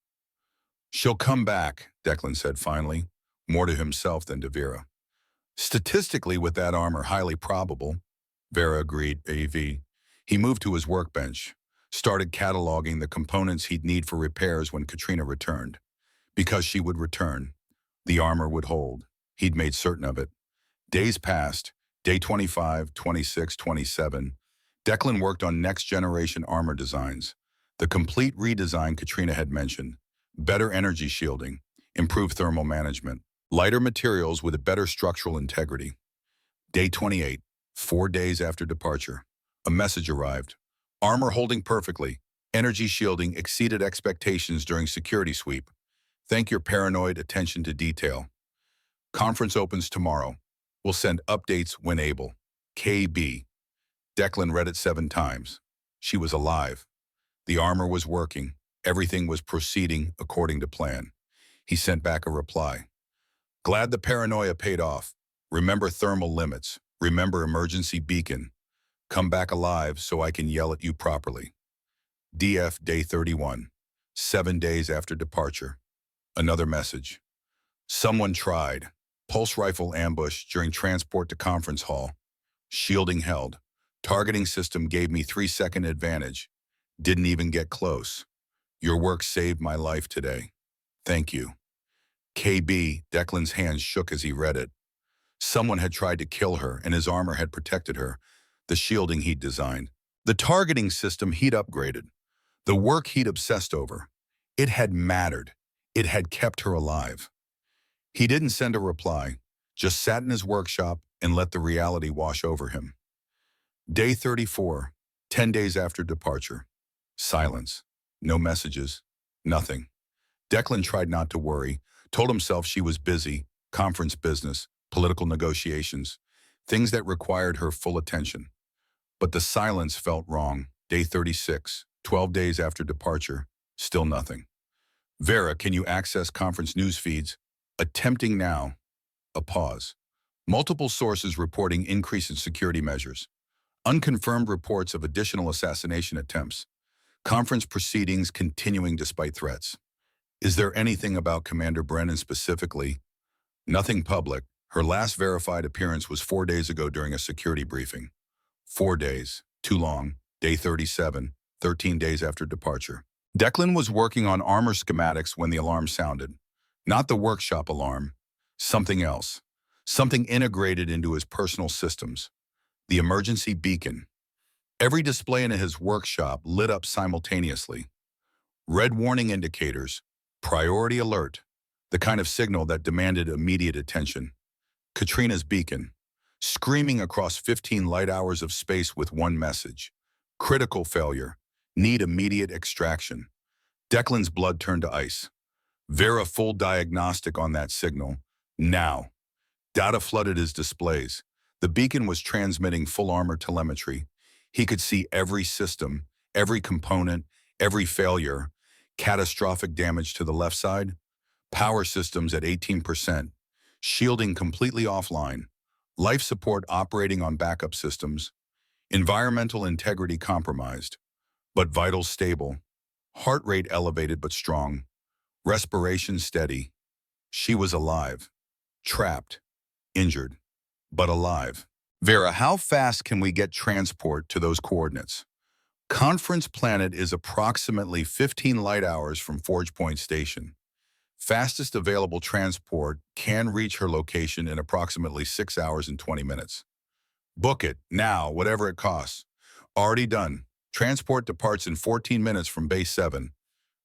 She'll come back, Declan said finally, more to himself than to Vera. Statistically, with that armor, highly probable, Vera agreed, AV. He moved to his workbench, started cataloging the components he'd need for repairs when Katrina returned. Because she would return, the armor would hold. He'd made certain of it. Days passed, day 25, 26, 27. Declan worked on next-generation armor designs. The complete redesign Katrina had mentioned. Better energy shielding, improved thermal management, lighter materials with a better structural integrity. Day 28, 4 days after departure. A message arrived. Armor holding perfectly. Energy shielding exceeded expectations during security sweep. Thank your paranoid attention to detail. Conference opens tomorrow. We'll send updates when able. KB. Declan read it 7 times. She was alive. The armor was working. Everything was proceeding according to plan. He sent back a reply. Glad the paranoia paid off. Remember thermal limits. Remember emergency beacon. Come back alive so I can yell at you properly. DF Day 31. 7 days after departure. Another message. Someone tried. Pulse rifle ambush during transport to conference hall. Shielding held. Targeting system gave me 3-second advantage. Didn't even get close. Your work saved my life today. Thank you. KB, Declan's hands shook as he read it. Someone had tried to kill her and his armor had protected her. The shielding he'd designed. The targeting system he'd upgraded. The work he'd obsessed over. It had mattered. It had kept her alive. He didn't send a reply, just sat in his workshop and let the reality wash over him. Day 34, 10 days after departure. Silence. No messages. Nothing. Declan tried not to worry, told himself she was busy, conference business, political negotiations, things that required her full attention. But the silence felt wrong. Day 36, 12 days after departure, still nothing. Vera, can you access conference news feeds? Attempting now. A pause. Multiple sources reporting increase in security measures. Unconfirmed reports of additional assassination attempts. Conference proceedings continuing despite threats. Is there anything about Commander Brennan specifically? Nothing public. Her last verified appearance was 4 days ago during a security briefing. 4 days. Too long. Day 37, 13 days after departure. Declan was working on armor schematics when the alarm sounded. Not the workshop alarm. Something else. Something integrated into his personal systems. The emergency beacon. Every display in his workshop lit up simultaneously. Red warning indicators. Priority alert. The kind of signal that demanded immediate attention. Katrina's beacon. Screaming across 15 light hours of space with one message. Critical failure. Need immediate extraction. Declan's blood turned to ice. Vera full diagnostic on that signal. Now. Data flooded his displays. The beacon was transmitting full armor telemetry. He could see every system, every component, every failure. Catastrophic damage to the left side. Power systems at 18%. Shielding completely offline. Life support operating on backup systems. Environmental integrity compromised, but vitals stable. Heart rate elevated but strong. Respiration steady. She was alive. Trapped. Injured. But alive. Vera, how fast can we get transport to those coordinates? Conference Planet is approximately 15 light hours from Forge Point Station. Fastest available transport can reach her location in approximately 6 hours and 20 minutes. Book it, now, whatever it costs. Already done. Transport departs in 14 minutes from Base 7.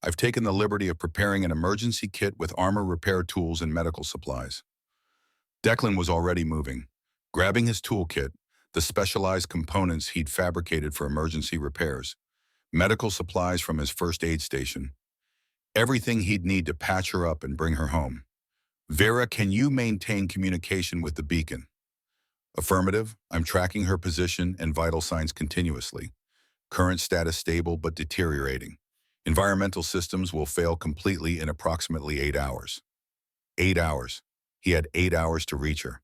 I've taken the liberty of preparing an emergency kit with armor repair tools and medical supplies. Declan was already moving, grabbing his toolkit, the specialized components he'd fabricated for emergency repairs, medical supplies from his first aid station, everything he'd need to patch her up and bring her home. Vera, can you maintain communication with the beacon? Affirmative. I'm tracking her position and vital signs continuously. Current status stable but deteriorating. Environmental systems will fail completely in approximately 8 hours. 8 hours. He had 8 hours to reach her.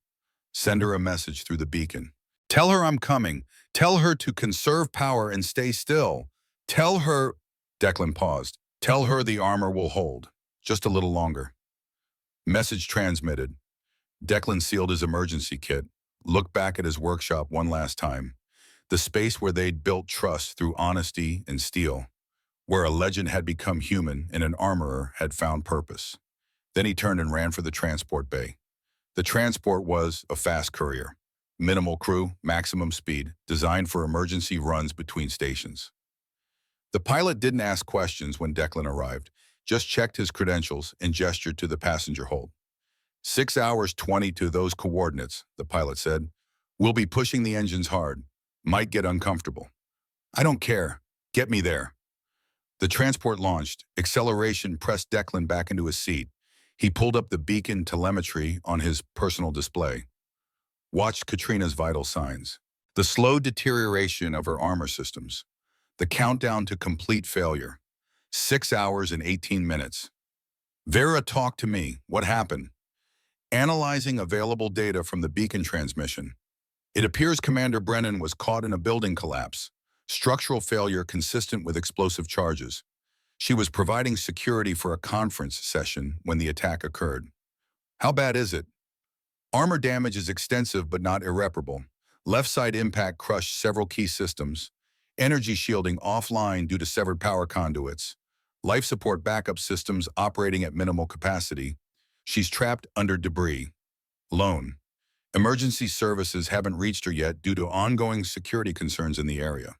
Send her a message through the beacon. Tell her I'm coming. Tell her to conserve power and stay still. Tell her... Declan paused. Tell her the armor will hold. Just a little longer. Message transmitted. Declan sealed his emergency kit, looked back at his workshop one last time. The space where they'd built trust through honesty and steel, where a legend had become human and an armorer had found purpose. Then he turned and ran for the transport bay. The transport was a fast courier. Minimal crew, maximum speed, designed for emergency runs between stations. The pilot didn't ask questions when Declan arrived, just checked his credentials and gestured to the passenger hold. 6 hours 20 to those coordinates, the pilot said. We'll be pushing the engines hard. Might get uncomfortable. I don't care. Get me there. The transport launched. Acceleration pressed Declan back into his seat. He pulled up the beacon telemetry on his personal display. Watched Katrina's vital signs. The slow deterioration of her armor systems. The countdown to complete failure. 6 hours and 18 minutes. Vera, talk to me. What happened? Analyzing available data from the beacon transmission. It appears Commander Brennan was caught in a building collapse. Structural failure consistent with explosive charges. She was providing security for a conference session when the attack occurred. How bad is it? Armor damage is extensive but not irreparable. Left side impact crushed several key systems. Energy shielding offline due to severed power conduits. Life support backup systems operating at minimal capacity. She's trapped under debris. Alone. Emergency services haven't reached her yet due to ongoing security concerns in the area.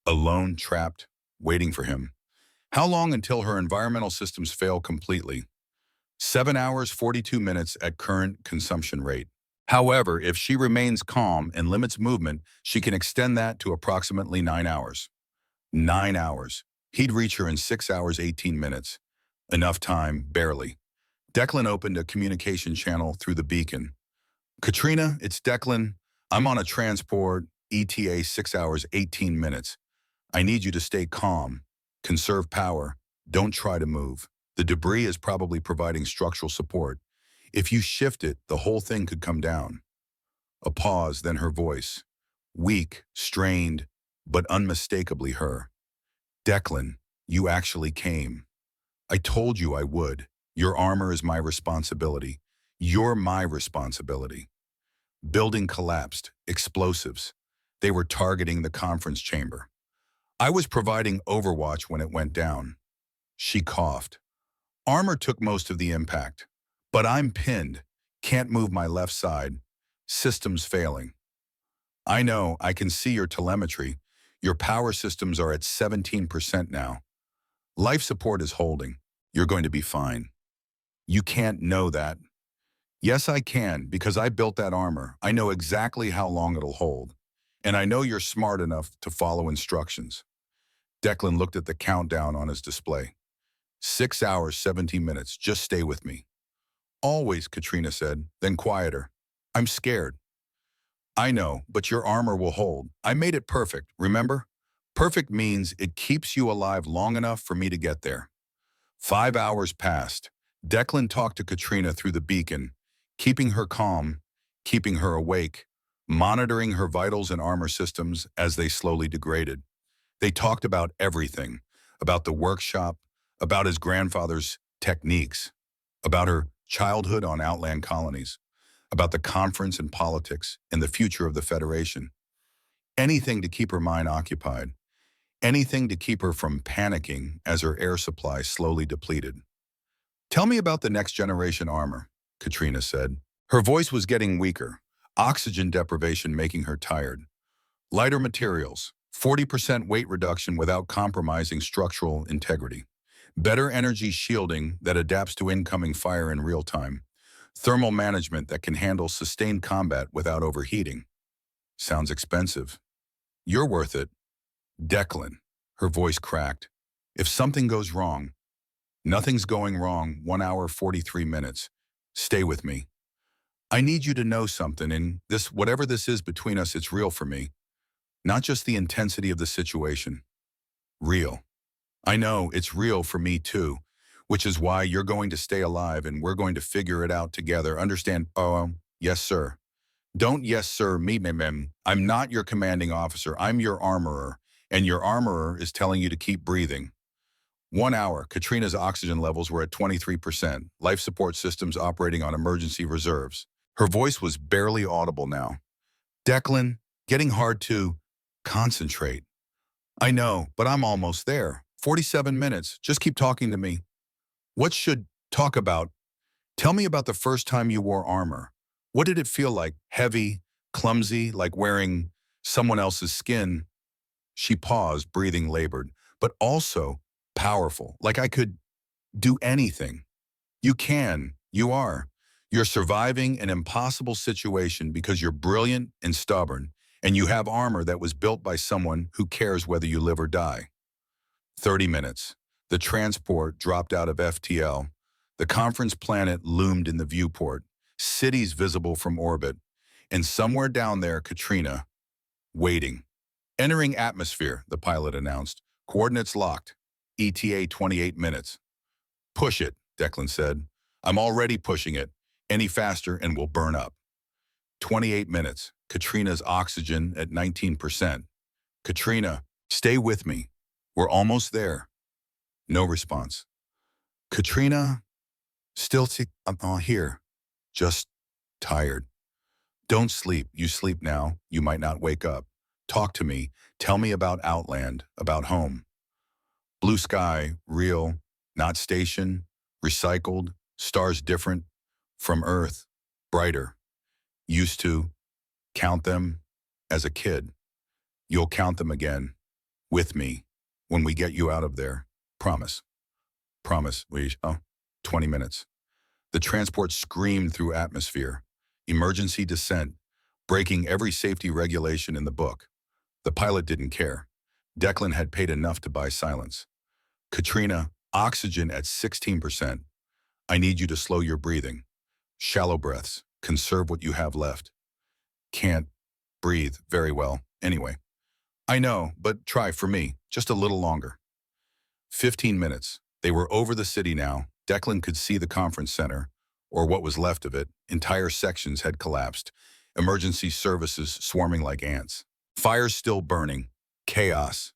Alone, trapped, waiting for him. How long until her environmental systems fail completely? 7 hours, 42 minutes at current consumption rate. However, if she remains calm and limits movement, she can extend that to approximately 9 hours. 9 hours. He'd reach her in 6 hours, 18 minutes. Enough time, barely. Declan opened a communication channel through the beacon. Katrina, it's Declan. I'm on a transport, ETA 6 hours, 18 minutes. I need you to stay calm. Conserve power. Don't try to move. The debris is probably providing structural support. If you shift it, the whole thing could come down. A pause, then her voice. Weak, strained, but unmistakably her. Declan, you actually came. I told you I would. Your armor is my responsibility. You're my responsibility. Building collapsed. Explosives. They were targeting the conference chamber. I was providing overwatch when it went down. She coughed. Armor took most of the impact. But I'm pinned. Can't move my left side. Systems failing. I know, I can see your telemetry. Your power systems are at 17% now. Life support is holding. You're going to be fine. You can't know that. Yes, I can, because I built that armor. I know exactly how long it'll hold. And I know you're smart enough to follow instructions. Declan looked at the countdown on his display. 6 hours, 17 minutes. Just stay with me. Always, Katrina said, then quieter. I'm scared. I know, but your armor will hold. I made it perfect, remember? Perfect means it keeps you alive long enough for me to get there. 5 hours passed. Declan talked to Katrina through the beacon, keeping her calm, keeping her awake, monitoring her vitals and armor systems as they slowly degraded. They talked about everything, about the workshop, about his grandfather's techniques, about her childhood on outland colonies, about the conference and politics and the future of the Federation. Anything to keep her mind occupied, anything to keep her from panicking as her air supply slowly depleted. Tell me about the next generation armor, Katrina said. Her voice was getting weaker, oxygen deprivation making her tired. Lighter materials, 40% weight reduction without compromising structural integrity. Better energy shielding that adapts to incoming fire in real time. Thermal management that can handle sustained combat without overheating. Sounds expensive. You're worth it. Declan. Her voice cracked. If something goes wrong, nothing's going wrong, 1 hour, 43 minutes. Stay with me. I need you to know something, and this, whatever this is between us, it's real for me. Not just the intensity of the situation. Real. I know, it's real for me too, which is why you're going to stay alive and we're going to figure it out together. Understand? Oh, yes, sir. Don't yes, sir, me, mem. I'm not your commanding officer. I'm your armorer, and your armorer is telling you to keep breathing. 1 hour, Katrina's oxygen levels were at 23%, life support systems operating on emergency reserves. Her voice was barely audible now. Declan, getting hard to concentrate. I know, but I'm almost there. 47 minutes. Just keep talking to me. What should talk about? Tell me about the first time you wore armor. What did it feel like? Heavy, clumsy, like wearing someone else's skin? She paused, breathing labored, but also powerful, like I could do anything. You can. You are. You're surviving an impossible situation because you're brilliant and stubborn, and you have armor that was built by someone who cares whether you live or die. 30 minutes. The transport dropped out of FTL. The conference planet loomed in the viewport, cities visible from orbit, and somewhere down there, Katrina, waiting. Entering atmosphere, the pilot announced. Coordinates locked. ETA 28 minutes. Push it, Declan said. I'm already pushing it. Any faster and we'll burn up. 28 minutes. Katrina's oxygen at 19%. Katrina, stay with me. We're almost there. No response. Katrina, still I'm here. Just tired. Don't sleep. You sleep now. You might not wake up. Talk to me. Tell me about Outland, about home. Blue sky, real, not station, recycled, stars different, from Earth, brighter. Used to count them as a kid. You'll count them again, with me, when we get you out of there. Promise. Promise, we, 20 minutes. The transport screamed through atmosphere. Emergency descent, breaking every safety regulation in the book. The pilot didn't care. Declan had paid enough to buy silence. Katrina, oxygen at 16%. I need you to slow your breathing. Shallow breaths. Conserve what you have left. Can't breathe very well. Anyway, I know, but try for me. Just a little longer. 15 minutes. They were over the city now. Declan could see the conference center, or what was left of it. Entire sections had collapsed. Emergency services swarming like ants. Fires still burning. Chaos.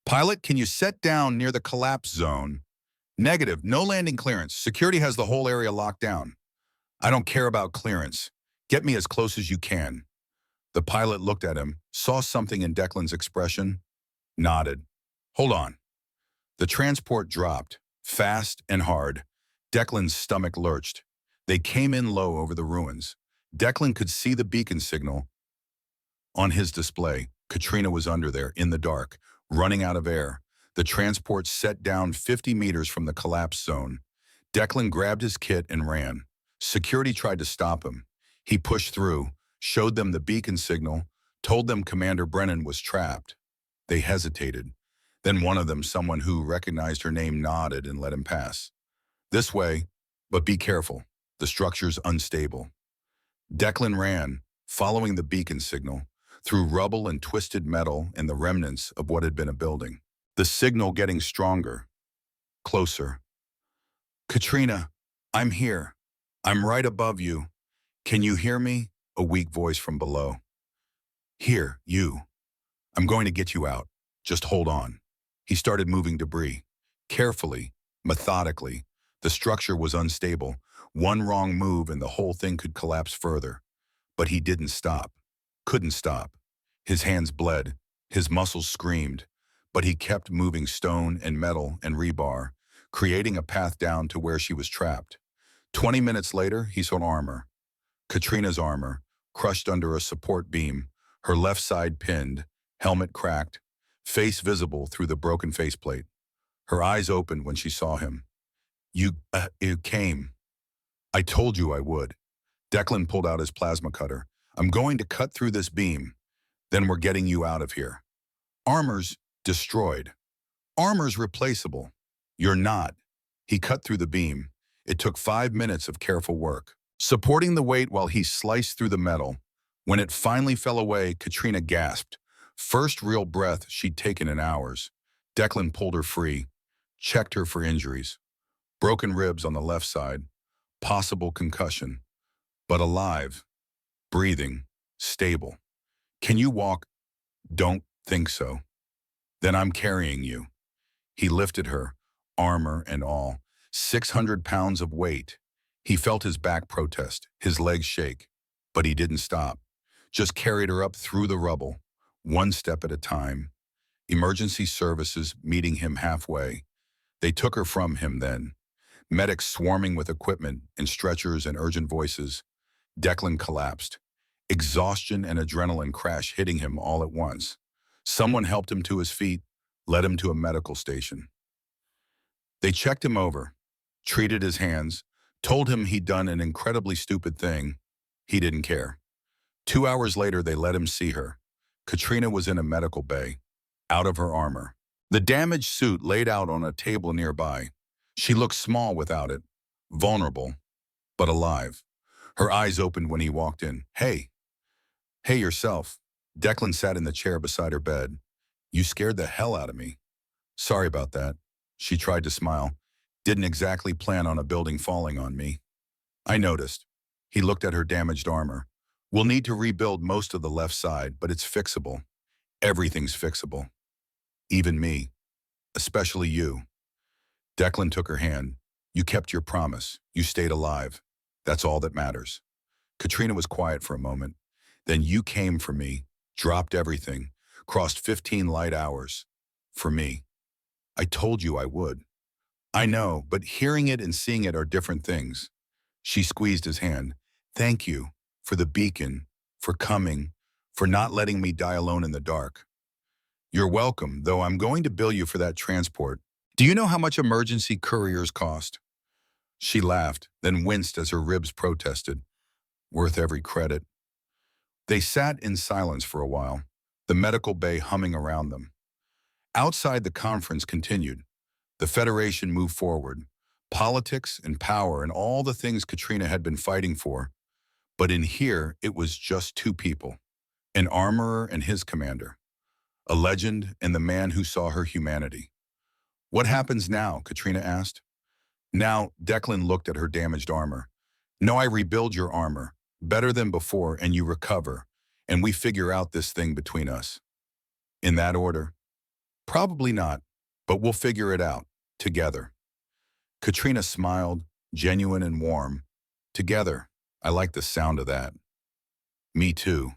Pilot, can you set down near the collapse zone? Negative. No landing clearance. Security has the whole area locked down. I don't care about clearance. Get me as close as you can. The pilot looked at him, saw something in Declan's expression, nodded. Hold on. The transport dropped, fast and hard. Declan's stomach lurched. They came in low over the ruins. Declan could see the beacon signal on his display. Katrina was under there, in the dark, running out of air. The transport set down 50 meters from the collapse zone. Declan grabbed his kit and ran. Security tried to stop him. He pushed through, showed them the beacon signal, told them Commander Brennan was trapped. They hesitated. Then one of them, someone who recognized her name, nodded and let him pass. This way, but be careful. The structure's unstable. Declan ran, following the beacon signal, through rubble and twisted metal and the remnants of what had been a building. The signal getting stronger, closer. Katrina, I'm here. I'm right above you. Can you hear me? A weak voice from below. Here, you. I'm going to get you out. Just hold on. He started moving debris. Carefully, methodically. The structure was unstable. One wrong move and the whole thing could collapse further. But he didn't stop. Couldn't stop. His hands bled. His muscles screamed. But he kept moving stone and metal and rebar, creating a path down to where she was trapped. 20 minutes later, he saw armor. Katrina's armor, crushed under a support beam, her left side pinned, helmet cracked, face visible through the broken faceplate. Her eyes opened when she saw him. You came. I told you I would. Declan pulled out his plasma cutter. I'm going to cut through this beam. Then we're getting you out of here. Armor's destroyed. Armor's replaceable. You're not. He cut through the beam. It took 5 minutes of careful work, supporting the weight while he sliced through the metal. When it finally fell away, Katrina gasped. First real breath she'd taken in hours. Declan pulled her free, checked her for injuries. Broken ribs on the left side, possible concussion, but alive, breathing, stable. Can you walk? Don't think so. Then I'm carrying you. He lifted her, armor and all, 600 pounds of weight. He felt his back protest, his legs shake, but he didn't stop. Just carried her up through the rubble, one step at a time. Emergency services meeting him halfway. They took her from him then. Medics swarming with equipment and stretchers and urgent voices. Declan collapsed. Exhaustion and adrenaline crash hitting him all at once. Someone helped him to his feet, led him to a medical station. They checked him over, treated his hands, told him he'd done an incredibly stupid thing. He didn't care. 2 hours later, they let him see her. Katrina was in a medical bay, out of her armor. The damaged suit laid out on a table nearby. She looked small without it, vulnerable, but alive. Her eyes opened when he walked in. Hey. Hey yourself. Declan sat in the chair beside her bed. You scared the hell out of me. Sorry about that. She tried to smile. Didn't exactly plan on a building falling on me. I noticed. He looked at her damaged armor. We'll need to rebuild most of the left side, but it's fixable. Everything's fixable. Even me. Especially you. Declan took her hand. You kept your promise. You stayed alive. That's all that matters. Katrina was quiet for a moment. Then you came for me, dropped everything, crossed 15 light hours. For me. I told you I would. I know, but hearing it and seeing it are different things. She squeezed his hand. Thank you for the beacon, for coming, for not letting me die alone in the dark. You're welcome, though I'm going to bill you for that transport. Do you know how much emergency couriers cost? She laughed, then winced as her ribs protested. Worth every credit. They sat in silence for a while, the medical bay humming around them. Outside, the conference continued. The Federation moved forward. Politics and power and all the things Katrina had been fighting for. But in here, it was just two people. An armorer and his commander. A legend and the man who saw her humanity. What happens now? Katrina asked. Now, Declan looked at her damaged armor. No, I rebuild your armor. Better than before, and you recover. And we figure out this thing between us. In that order? Probably not, but we'll figure it out. Together. Katrina smiled, genuine and warm. Together. I like the sound of that. Me too.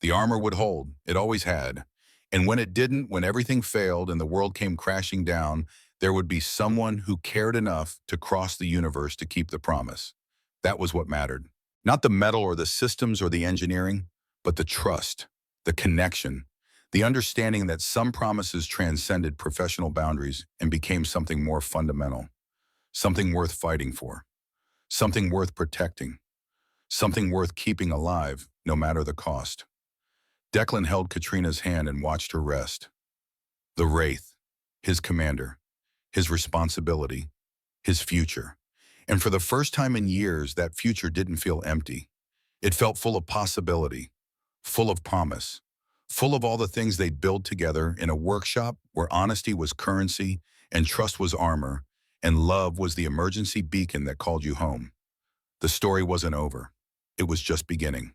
The armor would hold. It always had. And when it didn't, when everything failed and the world came crashing down, there would be someone who cared enough to cross the universe to keep the promise. That was what mattered. Not the metal or the systems or the engineering, but the trust, the connection, the understanding that some promises transcended professional boundaries and became something more fundamental, something worth fighting for, something worth protecting, something worth keeping alive, no matter the cost. Declan held Katrina's hand and watched her rest. The Wraith, his commander, his responsibility, his future. And for the first time in years, that future didn't feel empty. It felt full of possibility, full of promise, full of all the things they'd built together in a workshop where honesty was currency and trust was armor, and love was the emergency beacon that called you home. The story wasn't over. It was just beginning.